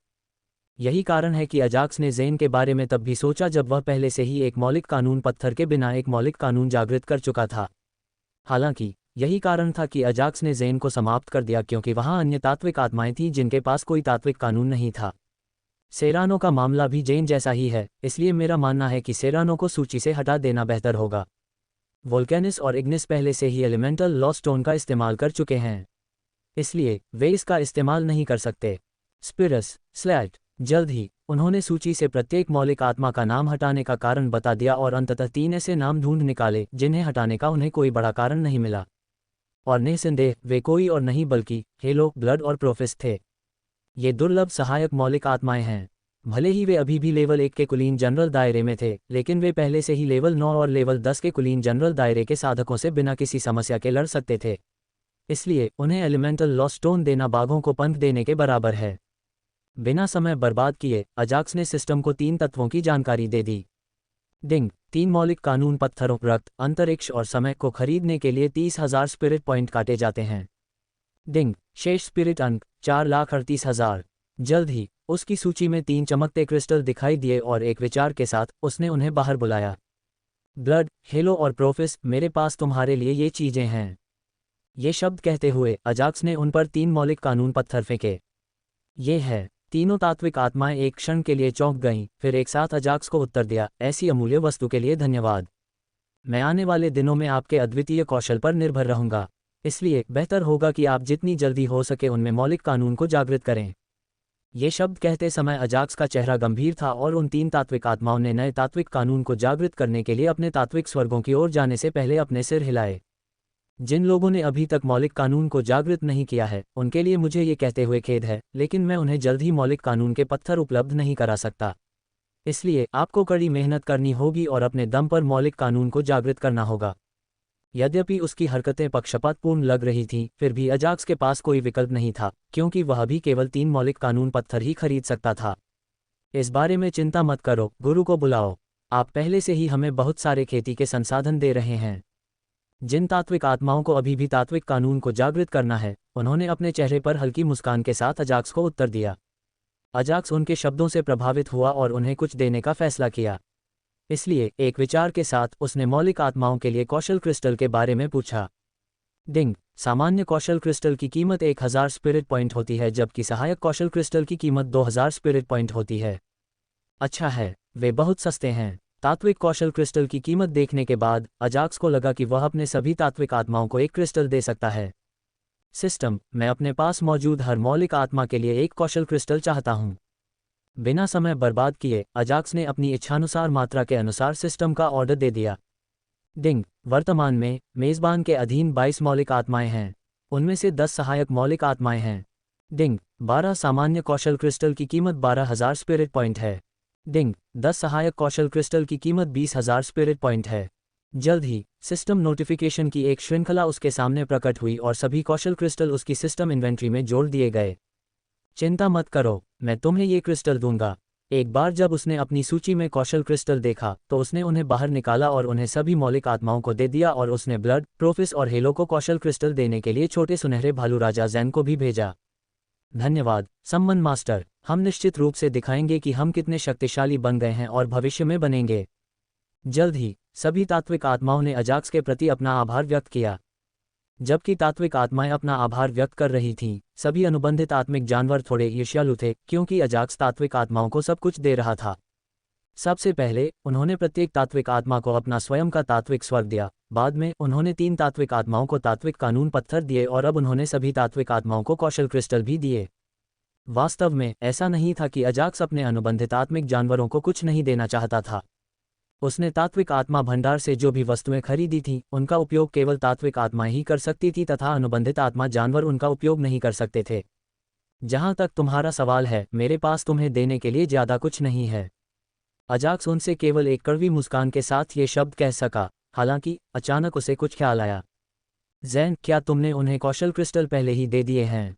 यही कारण है कि अजाक्स ने ज़ेन के बारे में तब भी सोचा जब वह पहले से ही एक मौलिक कानून पत्थर के बिना एक मौलिक कानून जागृत कर चुका था। हालांकि यही कारण था कि अजाक्स ने ज़ेन को समाप्त कर दिया क्योंकि वहां अन्य तात्विक आत्माएं थीं जिनके पास कोई तात्विक कानून नहीं था। सेरानो का मामला भी ज़ेन जैसा ही है, इसलिए मेरा मानना है कि सेरानो को सूची से हटा देना बेहतर होगा। वोल्केनिस और इग्निस पहले से ही एलिमेंटल लॉ स्टोन का इस्तेमाल कर चुके हैं, इसलिए वे इसका इस्तेमाल नहीं कर सकते। स्पिरस स्लैट। जल्द ही उन्होंने सूची से प्रत्येक मौलिक आत्मा का नाम हटाने का कारण बता दिया और अंततः 3 ऐसे नाम ढूंढ निकाले जिन्हें हटाने का उन्हें कोई बड़ा कारण नहीं मिला, और निस्संदेह वे कोई और नहीं बल्कि हेलो, ब्लड और प्रोफिस थे। ये दुर्लभ सहायक मौलिक आत्माएं हैं। भले ही वे अभी भी लेवल 1 के कुलीन जनरल दायरे में थे, लेकिन वे पहले से ही लेवल 9 और लेवल 10 के कुलीन जनरल दायरे के साधकों से बिना किसी समस्या के लड़ सकते थे। इसलिए उन्हें एलिमेंटल लॉ स्टोन देना बाघों को पंख देने के बराबर है। बिना समय बर्बाद किए अजाक्स ने सिस्टम को 3 तत्वों की जानकारी दे दी। डिंग। 3 मौलिक कानून पत्थरों, रक्त, अंतरिक्ष और समय को खरीदने के लिए 30,000 स्पिरिट पॉइंट काटे जाते हैं। डिंग। शेष स्पिरिट अंक 4,38,000। जल्द ही उसकी सूची में 3 चमकते क्रिस्टल दिखाई दिए और एक विचार के साथ उसने उन्हें बाहर बुलाया। ब्लड, हेलो और प्रोफिस, मेरे पास तुम्हारे लिए ये चीजें हैं। ये शब्द कहते हुए अजाक्स ने उन पर 3 मौलिक कानून पत्थर फेंके। ये है। तीनों तात्विक आत्माएं एक क्षण के लिए चौंक गईं, फिर एक साथ अजाक्स को उत्तर दिया, ऐसी अमूल्य वस्तु के लिए धन्यवाद। मैं आने वाले दिनों में आपके अद्वितीय कौशल पर निर्भर रहूंगा, इसलिए बेहतर होगा कि आप जितनी जल्दी हो सके उनमें मौलिक कानून को जागृत करें। ये शब्द कहते समय अजाक्स का चेहरा गंभीर था और उन 3 तात्विक आत्माओं ने नए तात्विक कानून को जागृत करने के लिए अपने तात्विक स्वर्गों की ओर जाने से पहले अपने सिर हिलाए। जिन लोगों ने अभी तक मौलिक कानून को जागृत नहीं किया है उनके लिए मुझे ये कहते हुए खेद है, लेकिन मैं उन्हें जल्द ही मौलिक कानून के पत्थर उपलब्ध नहीं करा सकता। इसलिए आपको कड़ी मेहनत करनी होगी और अपने दम पर मौलिक कानून को जागृत करना होगा। यद्यपि उसकी हरकतें पक्षपातपूर्ण लग रही थीं, फिर भी अजाक्स के पास कोई विकल्प नहीं था क्योंकि वह भी केवल 3 मौलिक कानून पत्थर ही खरीद सकता था। इस बारे में चिंता मत करो, गुरु को बुलाओ। आप पहले से ही हमें बहुत सारे खेती के संसाधन दे रहे हैं। जिन तात्विक आत्माओं को अभी भी तात्विक कानून को जागृत करना है, उन्होंने अपने चेहरे पर हल्की मुस्कान के साथ अजाक्स को उत्तर दिया। अजाक्स उनके शब्दों से प्रभावित हुआ और उन्हें कुछ देने का फैसला किया। इसलिए एक विचार के साथ उसने मौलिक आत्माओं के लिए कौशल क्रिस्टल के बारे में पूछा। डिंग। सामान्य कौशल क्रिस्टल की कीमत 1000 स्पिरिट पॉइंट होती है, जबकि सहायक कौशल क्रिस्टल की कीमत 2000 स्पिरिट पॉइंट होती है। अच्छा है, वे बहुत सस्ते हैं। तात्विक कौशल क्रिस्टल की कीमत देखने के बाद अजाक्स को लगा कि वह अपने सभी तात्विक आत्माओं को एक क्रिस्टल दे सकता है। सिस्टम, मैं अपने पास मौजूद हर मौलिक आत्मा के लिए एक कौशल क्रिस्टल चाहता हूं। बिना समय बर्बाद किए अजाक्स ने अपनी इच्छानुसार मात्रा के अनुसार सिस्टम का ऑर्डर दे दिया। डिंग। वर्तमान में मेजबान के अधीन 22 मौलिक आत्माएं हैं, उनमें से 10 सहायक मौलिक आत्माएं हैं। डिंग। 12 सामान्य कौशल क्रिस्टल की कीमत 12,000 स्पिरिट पॉइंट है। डिंग। 10 सहायक कौशल क्रिस्टल की कीमत 20,000 स्पिरिट पॉइंट है। जल्द ही सिस्टम नोटिफिकेशन की एक श्रृंखला उसके सामने प्रकट हुई और सभी कौशल क्रिस्टल उसकी सिस्टम इन्वेंट्री में जोड़ दिए गए। चिंता मत करो, मैं तुम्हें ये क्रिस्टल दूंगा। एक बार जब उसने अपनी सूची में कौशल क्रिस्टल देखा तो उसने उन्हें बाहर निकाला और उन्हें सभी मौलिक आत्माओं को दे दिया, और उसने ब्लड, प्रोफिस और हेलो को कौशल क्रिस्टल देने के लिए छोटे सुनहरे भालू राजा ज़ैन को भी भेजा। धन्यवाद सम्मन मास्टर, हम निश्चित रूप से दिखाएंगे कि हम कितने शक्तिशाली बन गए हैं और भविष्य में बनेंगे। जल्द ही सभी तात्विक आत्माओं ने अजाक्स के प्रति अपना आभार व्यक्त किया। जबकि तात्विक आत्माएं अपना आभार व्यक्त कर रही थीं, सभी अनुबंधित आत्मिक जानवर थोड़े ईर्ष्यालु थे क्योंकि अजाक्स तात्विक आत्माओं को सब कुछ दे रहा था। सबसे पहले उन्होंने प्रत्येक तात्विक आत्मा को अपना स्वयं का तात्विक स्वर्ग दिया, बाद में उन्होंने 3 तात्विक आत्माओं को तात्विक कानून पत्थर दिए और अब उन्होंने सभी तात्विक आत्माओं को कौशल क्रिस्टल भी दिए। वास्तव में ऐसा नहीं था कि अजाक्स अपने अनुबंधित आत्मिक जानवरों को कुछ नहीं देना चाहता था। उसने तात्विक आत्मा भंडार से जो भी वस्तुएं खरीदी थीं, उनका उपयोग केवल तात्विक आत्मा ही कर सकती थी तथा अनुबंधित आत्मा जानवर उनका उपयोग नहीं कर सकते थे। जहां तक तुम्हारा सवाल है, मेरे पास तुम्हें देने के लिए ज्यादा कुछ नहीं है। अजाक्स उनसे केवल एक कड़वी मुस्कान के साथ ये शब्द कह सका, हालांकि अचानक उसे कुछ ख्याल आया। जैन, क्या तुमने उन्हें कौशल क्रिस्टल पहले ही दे दिए हैं?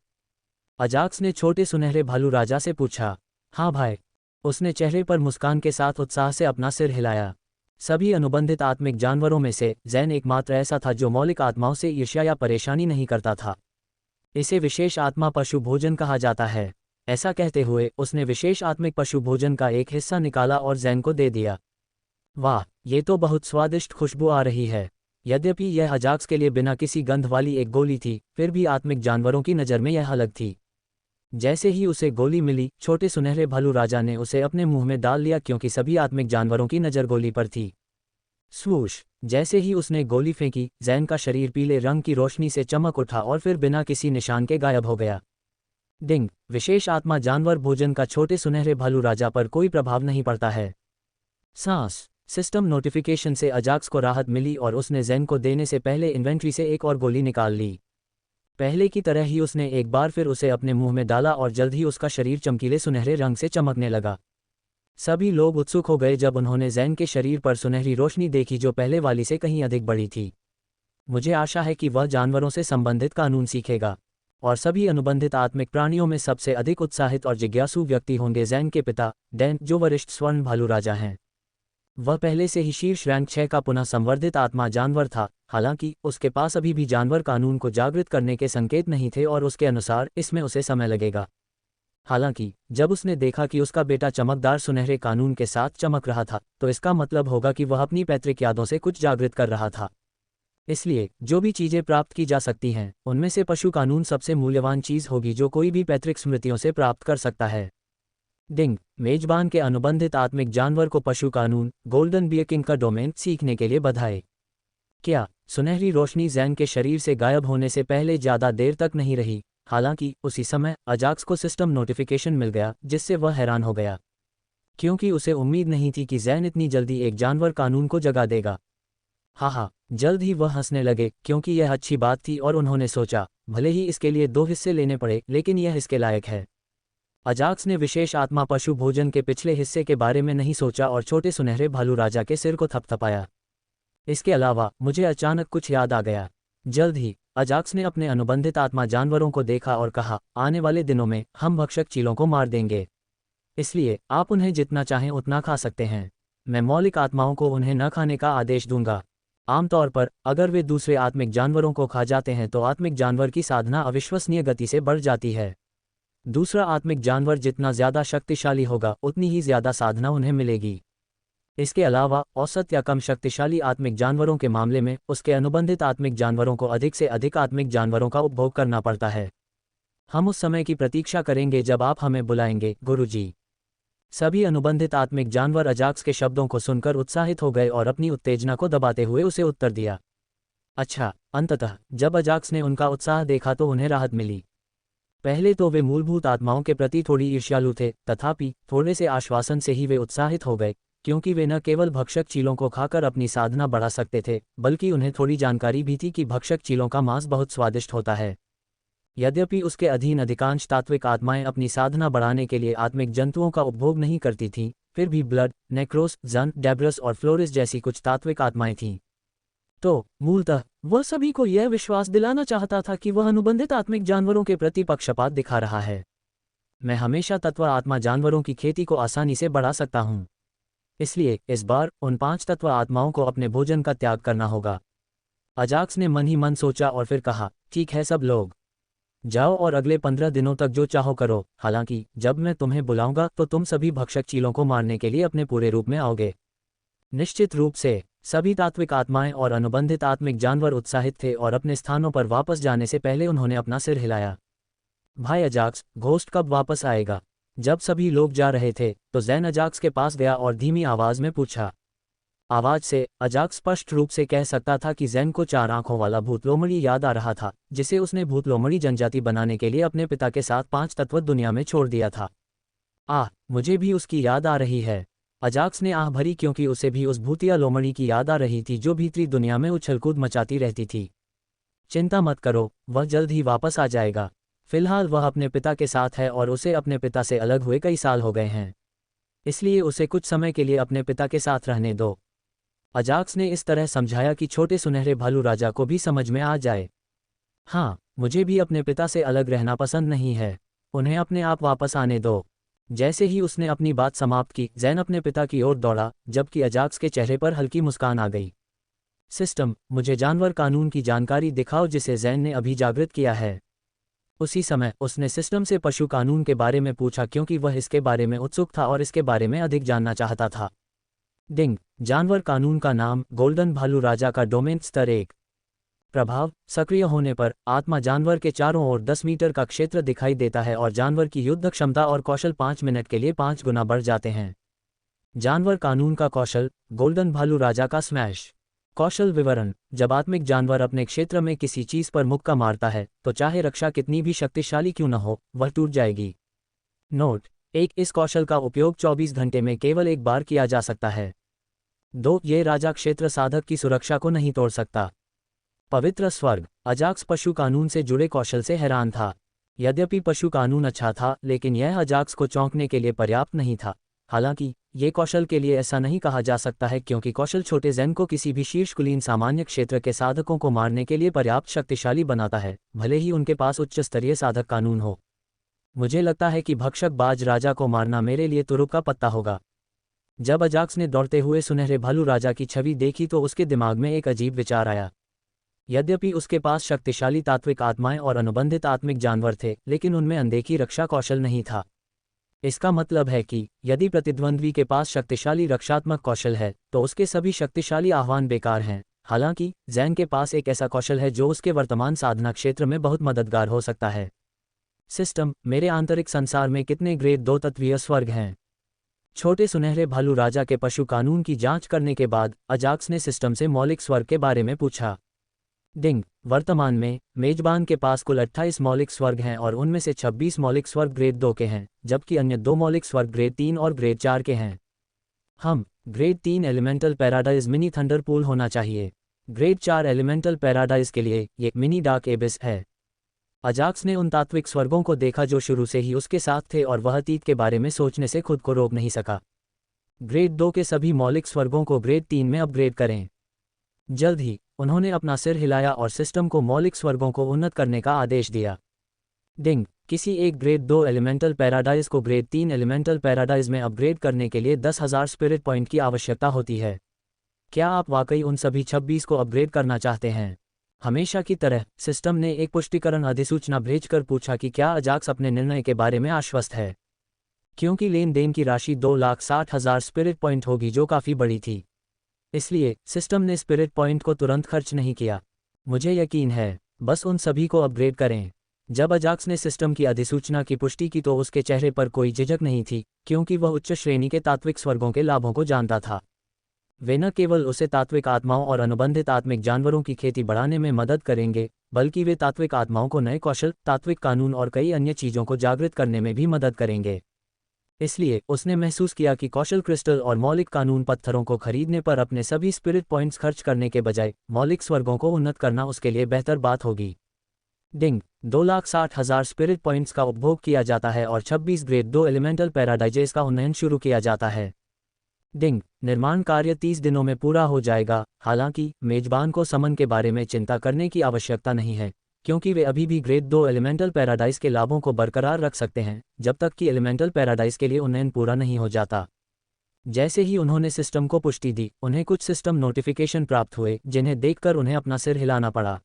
अजाक्स ने छोटे सुनहरे भालू राजा से पूछा। हाँ भाई। उसने चेहरे पर मुस्कान के साथ उत्साह से अपना सिर हिलाया। सभी अनुबंधित आत्मिक जानवरों में से जैन एकमात्र ऐसा था जो मौलिक आत्माओं से ईर्ष्या या परेशानी नहीं करता था। इसे विशेष आत्मा पशु भोजन कहा जाता है। ऐसा कहते हुए उसने विशेष आत्मिक पशु भोजन का एक हिस्सा निकाला और जैन को दे दिया। वाह, ये तो बहुत स्वादिष्ट खुशबू आ रही है। यद्यपि यह अजाक्स के लिए बिना किसी गंध वाली एक गोली थी, फिर भी आत्मिक जानवरों की नज़र में यह अलग थी। जैसे ही उसे गोली मिली, छोटे सुनहरे भालू राजा ने उसे अपने मुंह में डाल लिया क्योंकि सभी आत्मिक जानवरों की नज़र गोली पर थी। स्वूश! जैसे ही उसने गोली फेंकी, जैन का शरीर पीले रंग की रोशनी से चमक उठा और फिर बिना किसी निशान के गायब हो गया। डिंग! विशेष आत्मा जानवर भोजन का छोटे सुनहरे भालू राजा पर कोई प्रभाव नहीं पड़ता है। सांस सिस्टम नोटिफिकेशन से अजाक्स को राहत मिली और उसने जैन को देने से पहले इन्वेंट्री से एक और गोली निकाल ली। पहले की तरह ही उसने एक बार फिर उसे अपने मुंह में डाला और जल्द ही उसका शरीर चमकीले सुनहरे रंग से चमकने लगा। सभी लोग उत्सुक हो गए जब उन्होंने जैन के शरीर पर सुनहरी रोशनी देखी जो पहले वाली से कहीं अधिक बड़ी थी। मुझे आशा है कि वह जानवरों से संबंधित कानून सीखेगा और सभी अनुबंधित आत्मिक प्राणियों में सबसे अधिक उत्साहित और जिज्ञासु व्यक्ति होंगे जैन के पिता, डैन, जो वरिष्ठ स्वर्ण भालू राजा हैं। वह पहले से ही शीर्ष रैंक 6 का पुनः संवर्धित आत्मा जानवर था, हालांकि उसके पास अभी भी जानवर कानून को जागृत करने के संकेत नहीं थे और उसके अनुसार इसमें उसे समय लगेगा। हालांकि जब उसने देखा कि उसका बेटा चमकदार सुनहरे कानून के साथ चमक रहा था, तो इसका मतलब होगा कि वह अपनी पैतृक यादों से कुछ जागृत कर रहा था। इसलिए जो भी चीज़ें प्राप्त की जा सकती हैं, उनमें से पशु कानून सबसे मूल्यवान चीज़ होगी जो कोई भी पैतृक स्मृतियों से प्राप्त कर सकता है। डिंग! मेजबान के अनुबंधित आत्मिक जानवर को पशु कानून, गोल्डन बियर किंग का डोमेन सीखने के लिए बधाई। क्या सुनहरी रोशनी जैन के शरीर से गायब होने से पहले ज़्यादा देर तक नहीं रही? हालांकि उसी समय अजाक्स को सिस्टम नोटिफिकेशन मिल गया जिससे वह हैरान हो गया, क्योंकि उसे उम्मीद नहीं थी कि जैन इतनी जल्दी एक जानवर कानून को जगा देगा। हाँ, जल्द ही वह हंसने लगे क्योंकि यह अच्छी बात थी और उन्होंने सोचा, भले ही इसके लिए 2 हिस्से लेने पड़े, लेकिन यह इसके लायक है। अजाक्स ने विशेष आत्मा पशु भोजन के पिछले हिस्से के बारे में नहीं सोचा और छोटे सुनहरे भालू राजा के सिर को थपथपाया। इसके अलावा मुझे अचानक कुछ याद आ गया। जल्द ही अजाक्स ने अपने अनुबंधित आत्मा जानवरों को देखा और कहा, आने वाले दिनों में हम भक्षक चीलों को मार देंगे, इसलिए आप उन्हें जितना चाहें उतना खा सकते हैं। मैं मौलिक आत्माओं को उन्हें न खाने का आदेश दूंगा। आमतौर पर अगर वे दूसरे आत्मिक जानवरों को खा जाते हैं तो आत्मिक जानवर की साधना अविश्वसनीय गति से बढ़ जाती है। दूसरा आत्मिक जानवर जितना ज़्यादा शक्तिशाली होगा, उतनी ही ज़्यादा साधना उन्हें मिलेगी। इसके अलावा औसत या कम शक्तिशाली आत्मिक जानवरों के मामले में उसके अनुबंधित आत्मिक जानवरों को अधिक से अधिक आत्मिक जानवरों का उपभोग करना पड़ता है। हम उस समय की प्रतीक्षा करेंगे जब आप हमें बुलाएंगे, गुरुजी। सभी अनुबंधित आत्मिक जानवर अजाक्स के शब्दों को सुनकर उत्साहित हो गए और अपनी उत्तेजना को दबाते हुए उसे उत्तर दिया। अच्छा, अंततः जब अजाक्स ने उनका उत्साह देखा तो उन्हें राहत मिली। पहले तो वे मूलभूत आत्माओं के प्रति थोड़ी ईर्ष्यालु थे, तथापि थोड़े से आश्वासन से ही वे उत्साहित हो गए, क्योंकि वे न केवल भक्षक चीलों को खाकर अपनी साधना बढ़ा सकते थे, बल्कि उन्हें थोड़ी जानकारी भी थी कि भक्षक चीलों का मांस बहुत स्वादिष्ट होता है। यद्यपि उसके अधीन अधिकांश तात्विक आत्माएं अपनी साधना बढ़ाने के लिए आत्मिक जंतुओं का उपभोग नहीं करती थीं, फिर भी ब्लड, नेक्रोस, जन, डेब्रस और फ्लोरिस जैसी कुछ तात्विक आत्माएं थीं। तो मूलतः वह सभी को यह विश्वास दिलाना चाहता था कि वह अनुबंधित आत्मिक जानवरों के प्रति पक्षपात दिखा रहा है। मैं हमेशा तत्व आत्मा जानवरों की खेती को आसानी से बढ़ा सकता हूँ, इसलिए इस बार उन 5 तत्व आत्माओं को अपने भोजन का त्याग करना होगा। अजाक्स ने मन ही मन सोचा और फिर कहा, ठीक है सब लोग, जाओ और अगले 15 दिनों तक जो चाहो करो। हालांकि जब मैं तुम्हें बुलाऊंगा तो तुम सभी भक्षक चीलों को मारने के लिए अपने पूरे रूप में आओगे। निश्चित रूप से सभी तात्विक आत्माएं और अनुबंधित आत्मिक जानवर उत्साहित थे और अपने स्थानों पर वापस जाने से पहले उन्होंने अपना सिर हिलाया। भाई अजाक्स, घोस्ट कब वापस आएगा? जब सभी लोग जा रहे थे तो जैन अजाक्स के पास गया और धीमी आवाज में पूछा। आवाज से अजाक्स स्पष्ट रूप से कह सकता था कि जैन को 4 आंखों वाला भूत लोमड़ी याद आ रहा था, जिसे उसने भूत लोमड़ी जनजाति बनाने के लिए अपने पिता के साथ 5 तत्व दुनिया में छोड़ दिया था। मुझे भी उसकी याद आ रही है। अजाक्स ने आह भरी क्योंकि उसे भी उस भूतिया लोमड़ी की याद आ रही थी जो भीतरी दुनिया में उछलकूद मचाती रहती थी। चिंता मत करो, वह जल्द ही वापस आ जाएगा। फिलहाल वह अपने पिता के साथ है और उसे अपने पिता से अलग हुए कई साल हो गए हैं, इसलिए उसे कुछ समय के लिए अपने पिता के साथ रहने दो। अजाक्स ने इस तरह समझाया कि छोटे सुनहरे भालू राजा को भी समझ में आ जाए। हाँ, मुझे भी अपने पिता से अलग रहना पसंद नहीं है। उन्हें अपने आप वापस आने दो। जैसे ही उसने अपनी बात समाप्त की, जैन अपने पिता की ओर दौड़ा, जबकि अजाक्स के चेहरे पर हल्की मुस्कान आ गई। सिस्टम, मुझे जानवर कानून की जानकारी दिखाओ जिसे जैन ने अभी जागृत किया है। उसी समय उसने सिस्टम से पशु कानून के बारे में पूछा क्योंकि वह इसके बारे में उत्सुक था और इसके बारे में अधिक जानना चाहता था। डिंग, जानवर कानून का नाम गोल्डन भालू राजा का डोमेन स्तर 1। प्रभाव, सक्रिय होने पर आत्मा जानवर के चारों ओर 10 मीटर का क्षेत्र दिखाई देता है और जानवर की युद्ध क्षमता और कौशल 5 मिनट के लिए 5 गुना बढ़ जाते हैं। जानवर कानून का कौशल, गोल्डन भालू राजा का स्मैश। कौशल विवरण, जब आत्मिक जानवर अपने क्षेत्र में किसी चीज पर मुक्का मारता है तो चाहे रक्षा कितनी भी शक्तिशाली क्यों न हो, वह टूट जाएगी। नोट: 1. इस कौशल का उपयोग 24 घंटे में केवल एक बार किया जा सकता है। 2. ये राजा क्षेत्र साधक की सुरक्षा को नहीं तोड़ सकता। पवित्र स्वर्ग, अजाक्स पशु कानून से जुड़े कौशल से हैरान था। यद्यपि पशु कानून अच्छा था, लेकिन यह अजाक्स को चौंकने के लिए पर्याप्त नहीं था। हालांकि ये कौशल के लिए ऐसा नहीं कहा जा सकता है क्योंकि कौशल छोटे जैन को किसी भी शीर्षकुलीन सामान्य क्षेत्र के साधकों को मारने के लिए पर्याप्त शक्तिशाली बनाता है, भले ही उनके पास उच्च स्तरीय साधक कानून हो। मुझे लगता है कि भक्षक बाज राजा को मारना मेरे लिए तुरुप का पत्ता होगा। जब अजाक्स ने दौड़ते हुए सुनहरे भालू राजा की छवि देखी तो उसके दिमाग में एक अजीब विचार आया। यद्यपि उसके पास शक्तिशाली तात्विक आत्माएं और अनुबंधित आत्मिक जानवर थे, लेकिन उनमें अनदेखी रक्षा कौशल नहीं था। इसका मतलब है कि यदि प्रतिद्वंद्वी के पास शक्तिशाली रक्षात्मक कौशल है तो उसके सभी शक्तिशाली आह्वान बेकार हैं। हालांकि जैन के पास एक ऐसा कौशल है जो उसके वर्तमान साधना क्षेत्र में बहुत मददगार हो सकता है। सिस्टम, मेरे आंतरिक संसार में कितने ग्रेड 2 तत्वीय स्वर्ग हैं? छोटे सुनहरे भालू राजा के पशु कानून की जांच करने के बाद अजाक्स ने सिस्टम से मौलिक स्वर्ग के बारे में पूछा। डिंग, वर्तमान में मेजबान के पास कुल 28 मौलिक स्वर्ग हैं और उनमें से 26 मौलिक स्वर्ग ग्रेड 2 के हैं, जबकि अन्य 2 मौलिक स्वर्ग ग्रेड 3 और ग्रेड 4 के हैं। हम ग्रेड 3 एलिमेंटल पैराडाइज मिनी थंडरपूल होना चाहिए। ग्रेड 4 एलिमेंटल पैराडाइज के लिए ये मिनी डार्क एबिस है। अजाक्स ने उन तात्विक स्वर्गों को देखा जो शुरू से ही उसके साथ थे और वह अतीत के बारे में सोचने से खुद को रोक नहीं सका। ग्रेड 2 के सभी मौलिक स्वर्गों को ग्रेड 3 में अपग्रेड करें। जल्द ही उन्होंने अपना सिर हिलाया और सिस्टम को मौलिक स्वर्गों को उन्नत करने का आदेश दिया। डिंग, किसी एक ग्रेड 2 एलिमेंटल पैराडाइज को ग्रेड 3 एलिमेंटल पैराडाइज में अपग्रेड करने के लिए 10,000 स्पिरिट पॉइंट की आवश्यकता होती है। क्या आप वाकई उन सभी 26 को अपग्रेड करना चाहते हैं? हमेशा की तरह सिस्टम ने एक पुष्टिकरण अधिसूचना भेजकर पूछा कि क्या अजाक्स अपने निर्णय के बारे में आश्वस्त है, क्योंकि लेन देन की राशि 2,60,000 स्पिरिट पॉइंट होगी जो काफ़ी बड़ी थी। इसलिए सिस्टम ने स्पिरिट पॉइंट को तुरंत खर्च नहीं किया। मुझे यकीन है, बस उन सभी को अपग्रेड करें। जब अजाक्स ने सिस्टम की अधिसूचना की पुष्टि की तो उसके चेहरे पर कोई झिझक नहीं थी, क्योंकि वह उच्च श्रेणी के तात्विक स्वर्गों के लाभों को जानता था। वे न केवल उसे तात्विक आत्माओं और अनुबंधित आत्मिक जानवरों की खेती बढ़ाने में मदद करेंगे, बल्कि वे तात्विक आत्माओं को नए कौशल, तात्विक कानून और कई अन्य चीज़ों को जागृत करने में भी मदद करेंगे। इसलिए उसने महसूस किया कि कौशल क्रिस्टल और मौलिक कानून पत्थरों को खरीदने पर अपने सभी स्पिरिट पॉइंट्स खर्च करने के बजाय मौलिक स्वर्गों को उन्नत करना उसके लिए बेहतर बात होगी। डिंग, 2,60,000 स्पिरिट पॉइंट्स का उपभोग किया जाता है और 26 ग्रेड 2 एलिमेंटल पैराडाइजेस का उन्नयन शुरू किया जाता है। डिंग, निर्माण कार्य 30 दिनों में पूरा हो जाएगा। हालांकि मेजबान को समन के बारे में चिंता करने की आवश्यकता नहीं है, क्योंकि वे अभी भी ग्रेड 2 एलिमेंटल पैराडाइज के लाभों को बरकरार रख सकते हैं जब तक कि एलिमेंटल पैराडाइज के लिए उन्नयन पूरा नहीं हो जाता। जैसे ही उन्होंने सिस्टम को पुष्टि दी, उन्हें कुछ सिस्टम नोटिफिकेशन प्राप्त हुए जिन्हें देखकर उन्हें अपना सिर हिलाना पड़ा।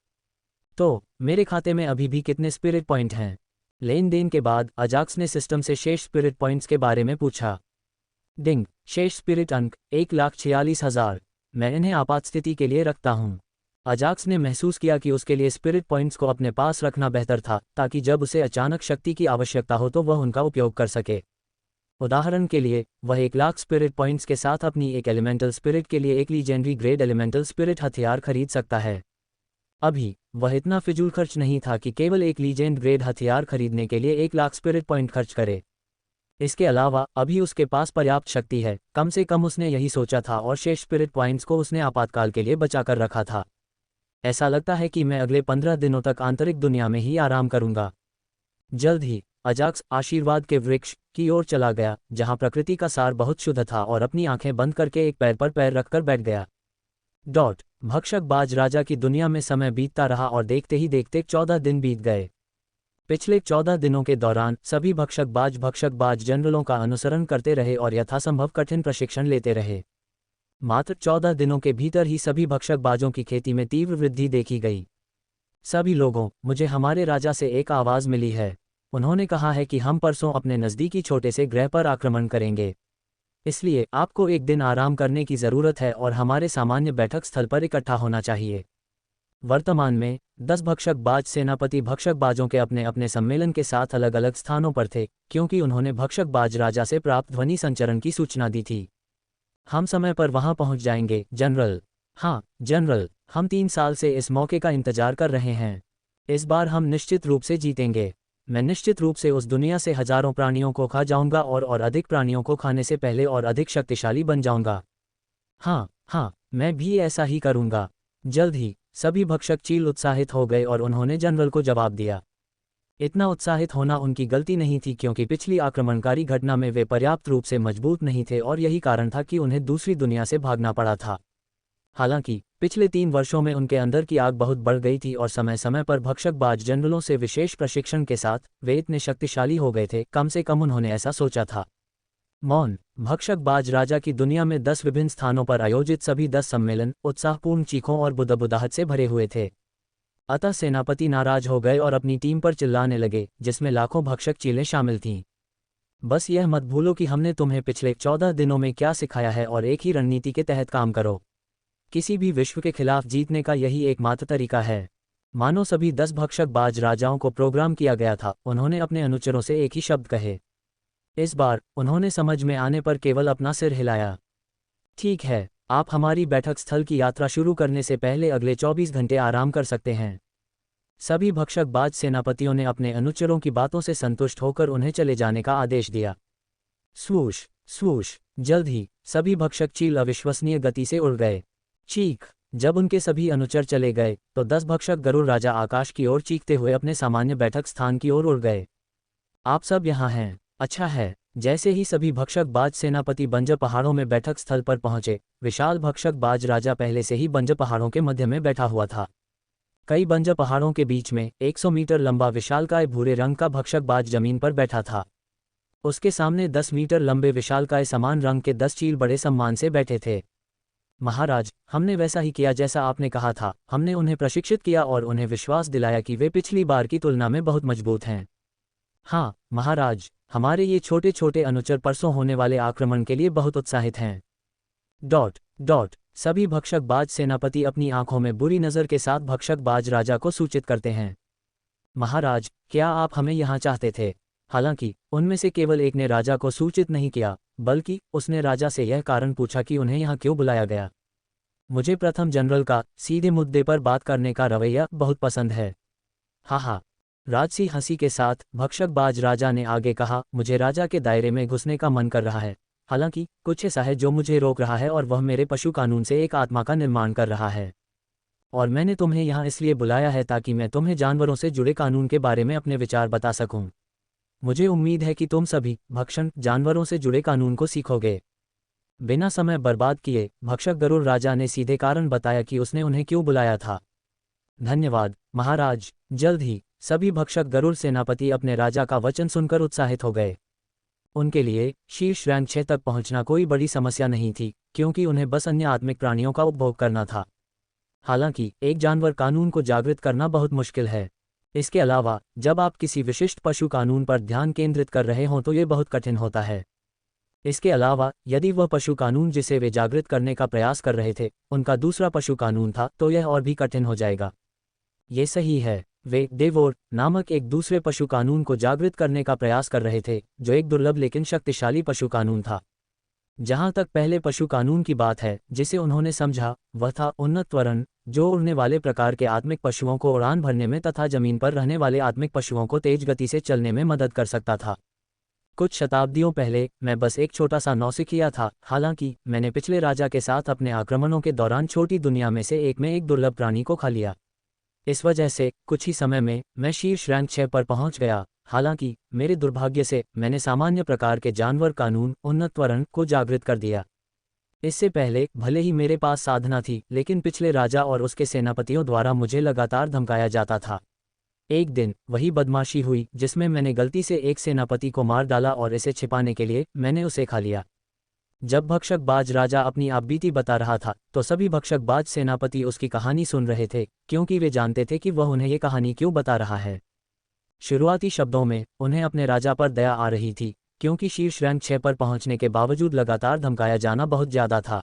तो मेरे खाते में अभी भी कितने स्पिरिट पॉइंट हैं? लेन देन के बाद अजाक्स ने सिस्टम से शेष स्पिरिट पॉइंट्स के बारे में पूछा। डिंग, शेष स्पिरिट अंक 1,46,000। मैं इन्हें आपात स्थिति के लिए रखता हूँ। अजाक्स ने महसूस किया कि उसके लिए स्पिरिट पॉइंट्स को अपने पास रखना बेहतर था, ताकि जब उसे अचानक शक्ति की आवश्यकता हो तो वह उनका उपयोग कर सके। उदाहरण के लिए, वह 1,00,000 स्पिरिट पॉइंट्स के साथ अपनी एक एलिमेंटल स्पिरिट के लिए एक लीजेंडरी ग्रेड एलिमेंटल स्पिरिट हथियार खरीद सकता है। अभी वह इतना फिजूल खर्च नहीं था कि केवल एक लीजेंड ग्रेड हथियार खरीदने के लिए 1,00,000 स्पिरिट पॉइंट खर्च करे। इसके अलावा अभी उसके पास पर्याप्त शक्ति है, कम से कम उसने यही सोचा था, और शेष स्पिरिट पॉइंट्स को उसने आपातकाल के लिए बचा कर रखा था। ऐसा लगता है कि मैं अगले 15 दिनों तक आंतरिक दुनिया में ही आराम करूंगा। जल्द ही अजाक्स आशीर्वाद के वृक्ष की ओर चला गया, जहां प्रकृति का सार बहुत शुद्ध था, और अपनी आंखें बंद करके एक पैर पर पैर रखकर बैठ गया। भक्षकबाज राजा की दुनिया में समय बीतता रहा और देखते ही देखते 14 दिन बीत गए। पिछले 14 दिनों के दौरान सभी भक्षकबाज जनरलों का अनुसरण करते रहे और यथासंभव कठिन प्रशिक्षण लेते रहे। मात्र 14 दिनों के भीतर ही सभी भक्षकबाजों की खेती में तीव्र वृद्धि देखी गई। सभी लोगों, मुझे हमारे राजा से एक आवाज़ मिली है। उन्होंने कहा है कि हम परसों अपने नज़दीकी छोटे से ग्रह पर आक्रमण करेंगे। इसलिए आपको एक दिन आराम करने की ज़रूरत है और हमारे सामान्य बैठक स्थल पर इकट्ठा होना चाहिए। वर्तमान में 10 भक्षकबाज सेनापति भक्षकबाजों के अपने अपने सम्मेलन के साथ अलग अलग स्थानों पर थे, क्योंकि उन्होंने भक्षकबाज राजा से प्राप्त ध्वनि संचरण की सूचना दी थी। हम समय पर वहां पहुंच जाएंगे, जनरल। हाँ जनरल, हम 3 साल से इस मौके का इंतजार कर रहे हैं। इस बार हम निश्चित रूप से जीतेंगे। मैं निश्चित रूप से उस दुनिया से हजारों प्राणियों को खा जाऊंगा और अधिक प्राणियों को खाने से पहले और अधिक शक्तिशाली बन जाऊंगा। हाँ, मैं भी ऐसा ही करूंगा। जल्द ही सभी भक्षक चील उत्साहित हो गए और उन्होंने जनरल को जवाब दिया। इतना उत्साहित होना उनकी गलती नहीं थी, क्योंकि पिछली आक्रमणकारी घटना में वे पर्याप्त रूप से मजबूत नहीं थे और यही कारण था कि उन्हें दूसरी दुनिया से भागना पड़ा था। हालांकि पिछले 3 वर्षों में उनके अंदर की आग बहुत बढ़ गई थी और समय समय पर भक्षकबाज जनरलों से विशेष प्रशिक्षण के साथ वे इतने शक्तिशाली हो गए थे, कम से कम उन्होंने ऐसा सोचा था। मौन भक्षकबाज राजा की दुनिया में 10 विभिन्न स्थानों पर आयोजित सभी 10 सम्मेलन उत्साहपूर्ण चीखों और बुदबुदाहट से भरे हुए थे। अतः सेनापति नाराज हो गए और अपनी टीम पर चिल्लाने लगे, जिसमें लाखों भक्षक चीलें शामिल थीं। बस यह मत भूलो कि हमने तुम्हें पिछले 14 दिनों में क्या सिखाया है और एक ही रणनीति के तहत काम करो। किसी भी विश्व के खिलाफ जीतने का यही एकमात्र तरीका है। मानो सभी 10 भक्षकबाज राजाओं को प्रोग्राम किया गया था, उन्होंने अपने अनुचरों से एक ही शब्द कहे। इस बार उन्होंने समझ में आने पर केवल अपना सिर हिलाया। ठीक है, आप हमारी बैठक स्थल की यात्रा शुरू करने से पहले अगले 24 घंटे आराम कर सकते हैं। सभी भक्षकबाज सेनापतियों ने अपने अनुचरों की बातों से संतुष्ट होकर उन्हें चले जाने का आदेश दिया। स्वूश स्वूश, जल्द ही सभी भक्षक चील अविश्वसनीय गति से उड़ गए। चीख। जब उनके सभी अनुचर चले गए तो 10 भक्षक गरुड़ राजा आकाश की ओर चीखते हुए अपने सामान्य बैठक स्थान की ओर उड़ गए। आप सब यहाँ हैं, अच्छा है। जैसे ही सभी भक्षकबाज सेनापति बंजर पहाड़ों में बैठक स्थल पर पहुंचे, विशाल भक्षकबाज राजा पहले से ही बंजर पहाड़ों के मध्य में बैठा हुआ था। कई बंजर पहाड़ों के बीच में 100 मीटर लंबा विशालकाय भूरे रंग का भक्षकबाज जमीन पर बैठा था। उसके सामने 10 मीटर लंबे विशालकाय समान रंग के 10 चील बड़े सम्मान से बैठे थे। महाराज, हमने वैसा ही किया जैसा आपने कहा था। हमने उन्हें प्रशिक्षित किया और उन्हें विश्वास दिलाया कि वे पिछली बार की तुलना में बहुत मजबूत हैं। हाँ महाराज, हमारे ये छोटे छोटे अनुचर परसों होने वाले आक्रमण के लिए बहुत उत्साहित हैं। सभी भक्षकबाज सेनापति अपनी आंखों में बुरी नज़र के साथ भक्षकबाज राजा को सूचित करते हैं। महाराज, क्या आप हमें यहाँ चाहते थे? हालांकि उनमें से केवल एक ने राजा को सूचित नहीं किया, बल्कि उसने राजा से यह कारण पूछा कि उन्हें यहाँ क्यों बुलाया गया। मुझे प्रथम जनरल का सीधे मुद्दे पर बात करने का रवैया बहुत पसंद है। हाँ, राजसी हंसी के साथ भक्षकबाज राजा ने आगे कहा, मुझे राजा के दायरे में घुसने का मन कर रहा है। हालांकि कुछ ऐसा है जो मुझे रोक रहा है और वह मेरे पशु कानून से एक आत्मा का निर्माण कर रहा है। और मैंने तुम्हें यहाँ इसलिए बुलाया है ताकि मैं तुम्हें जानवरों से जुड़े कानून के बारे में अपने विचार बता सकूं। मुझे उम्मीद है कि तुम सभी भक्षण जानवरों से जुड़े कानून को सीखोगे। बिना समय बर्बाद किए भक्षक गरुड़ राजा ने सीधे कारण बताया कि उसने उन्हें क्यों बुलाया था। धन्यवाद महाराज। जल्द ही सभी भक्षक गरुड़ सेनापति अपने राजा का वचन सुनकर उत्साहित हो गए। उनके लिए शीर्ष रैंक 6 तक पहुंचना कोई बड़ी समस्या नहीं थी, क्योंकि उन्हें बस अन्य आत्मिक प्राणियों का उपभोग करना था। हालांकि एक जानवर कानून को जागृत करना बहुत मुश्किल है। इसके अलावा जब आप किसी विशिष्ट पशु कानून पर ध्यान केंद्रित कर रहे हों तो ये बहुत कठिन होता है। इसके अलावा यदि वह पशु कानून जिसे वे जागृत करने का प्रयास कर रहे थे उनका दूसरा पशु कानून था, तो यह और भी कठिन हो जाएगा। ये सही है, वे डेवोर नामक एक दूसरे पशु कानून को जागृत करने का प्रयास कर रहे थे, जो एक दुर्लभ लेकिन शक्तिशाली पशु कानून था। जहां तक पहले पशु कानून की बात है जिसे उन्होंने समझा, वह था उन्नत त्वरण, जो उड़ने वाले प्रकार के आत्मिक पशुओं को उड़ान भरने में तथा जमीन पर रहने वाले आत्मिक पशुओं को तेज गति से चलने में मदद कर सकता था। कुछ शताब्दियों पहले मैं बस एक छोटा सा नौसिखिया था। हालांकि मैंने पिछले राजा के साथ अपने आक्रमणों के दौरान छोटी दुनिया में से एक में एक दुर्लभ प्राणी को खा लिया। इस वजह से कुछ ही समय में मैं शीर्ष रैंक 6 पर पहुंच गया। हालांकि मेरे दुर्भाग्य से मैंने सामान्य प्रकार के जानवर कानून उन्नत त्वरण को जागृत कर दिया। इससे पहले भले ही मेरे पास साधना थी, लेकिन पिछले राजा और उसके सेनापतियों द्वारा मुझे लगातार धमकाया जाता था। एक दिन वही बदमाशी हुई जिसमें मैंने गलती से एक सेनापति को मार डाला और इसे छिपाने के लिए मैंने उसे खा लिया। जब भक्षकबाज राजा अपनी आपबीती बता रहा था तो सभी भक्षकबाज सेनापति उसकी कहानी सुन रहे थे, क्योंकि वे जानते थे कि वह उन्हें ये कहानी क्यों बता रहा है। शुरुआती शब्दों में उन्हें अपने राजा पर दया आ रही थी, क्योंकि शीर्ष रैंक 6 पर पहुंचने के बावजूद लगातार धमकाया जाना बहुत ज्यादा था।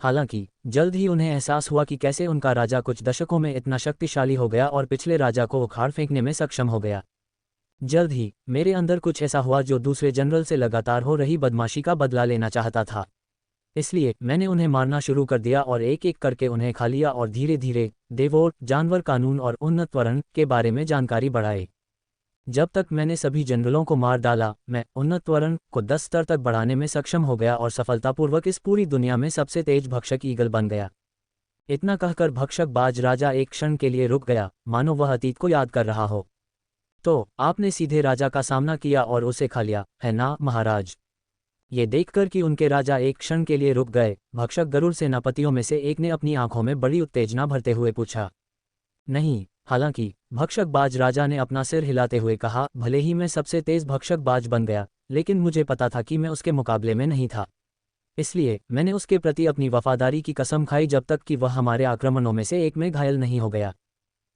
हालांकि जल्द ही उन्हें एहसास हुआ कि कैसे उनका राजा कुछ दशकों में इतना शक्तिशाली हो गया और पिछले राजा को उखाड़ फेंकने में सक्षम हो गया। जल्द ही मेरे अंदर कुछ ऐसा हुआ जो दूसरे जनरल से लगातार हो रही बदमाशी का बदला लेना चाहता था। इसलिए मैंने उन्हें मारना शुरू कर दिया और एक एक करके उन्हें खा लिया और धीरे धीरे देवोर, जानवर कानून और उन्नत वर्ण के बारे में जानकारी बढ़ाई। जब तक मैंने सभी जनरलों को मार डाला, मैं उन्नत वर्ण को 10 स्तर तक बढ़ाने में सक्षम हो गया और सफलतापूर्वक इस पूरी दुनिया में सबसे तेज भक्षक ईगल बन गया। इतना कहकर भक्षकबाज राजा एक क्षण के लिए रुक गया, मानो वह अतीत को याद कर रहा हो। तो आपने सीधे राजा का सामना किया और उसे खा लिया, है ना महाराज? ये देखकर कि उनके राजा एक क्षण के लिए रुक गए, भक्षक गरुड़ सेनापतियों में से एक ने अपनी आंखों में बड़ी उत्तेजना भरते हुए पूछा। नहीं, हालांकि भक्षकबाज राजा ने अपना सिर हिलाते हुए कहा, भले ही मैं सबसे तेज भक्षकबाज बन गया, लेकिन मुझे पता था कि मैं उसके मुकाबले में नहीं था। इसलिए मैंने उसके प्रति अपनी वफादारी की कसम खाई जब तक कि वह हमारे आक्रमणों में से एक में घायल नहीं हो गया।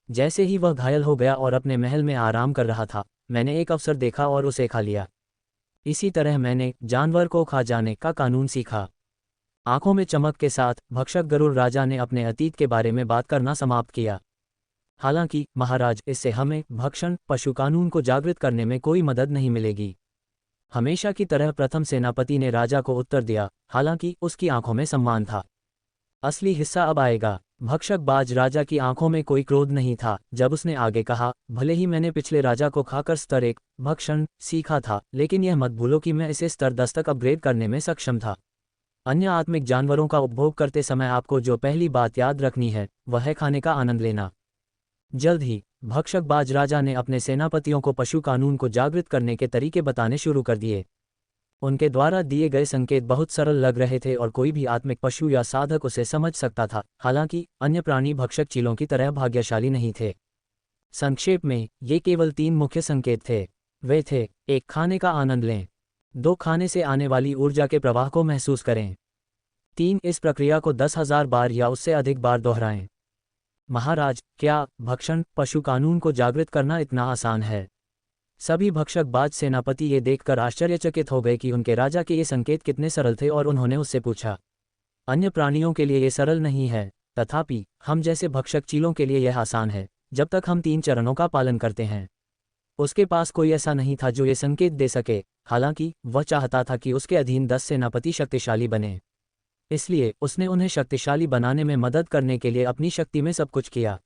जैसे ही वह घायल हो गया और अपने महल में आराम कर रहा था, मैंने एक अवसर देखा और उसे खा लिया। इसी तरह मैंने जानवर को खा जाने का कानून सीखा। आंखों में चमक के साथ भक्षक गरुड़ राजा ने अपने अतीत के बारे में बात करना समाप्त किया। हालांकि महाराज, इससे हमें भक्षण पशु कानून को जागृत करने में कोई मदद नहीं मिलेगी। हमेशा की तरह प्रथम सेनापति ने राजा को उत्तर दिया, हालांकि उसकी आंखों में सम्मान था। असली हिस्सा अब आएगा। भक्षकबाज राजा की आंखों में कोई क्रोध नहीं था जब उसने आगे कहा, भले ही मैंने पिछले राजा को खाकर स्तर 1 भक्षण सीखा था, लेकिन यह मत भूलो कि मैं इसे स्तर 10 तक अपग्रेड करने में सक्षम था। अन्य आत्मिक जानवरों का उपभोग करते समय आपको जो पहली बात याद रखनी है वह है खाने का आनंद लेना। जल्द ही भक्षकबाज राजा ने अपने सेनापतियों को पशु कानून को जागृत करने के तरीके बताने शुरू कर दिए। उनके द्वारा दिए गए संकेत बहुत सरल लग रहे थे और कोई भी आत्मिक पशु या साधक उसे समझ सकता था। हालांकि अन्य प्राणी भक्षक चीलों की तरह भाग्यशाली नहीं थे। संक्षेप में ये केवल 3 मुख्य संकेत थे। वे थे: 1. खाने का आनंद लें। 2. खाने से आने वाली ऊर्जा के प्रवाह को महसूस करें। 3. इस प्रक्रिया को 10,000 बार या उससे अधिक बार दोहराएं। महाराज, क्या भक्षण पशु कानून को जागृत करना इतना आसान है? सभी भक्षकबाज सेनापति ये देखकर आश्चर्यचकित हो गए कि उनके राजा के ये संकेत कितने सरल थे और उन्होंने उससे पूछा, अन्य प्राणियों के लिए ये सरल नहीं है, तथापि हम जैसे भक्षक चीलों के लिए यह आसान है जब तक हम 3 चरणों का पालन करते हैं। उसके पास कोई ऐसा नहीं था जो ये संकेत दे सके। हालांकि वह चाहता था कि उसके अधीन 10 सेनापति शक्तिशाली बने, इसलिए उसने उन्हें शक्तिशाली बनाने में मदद करने के लिए अपनी शक्ति में सब कुछ किया।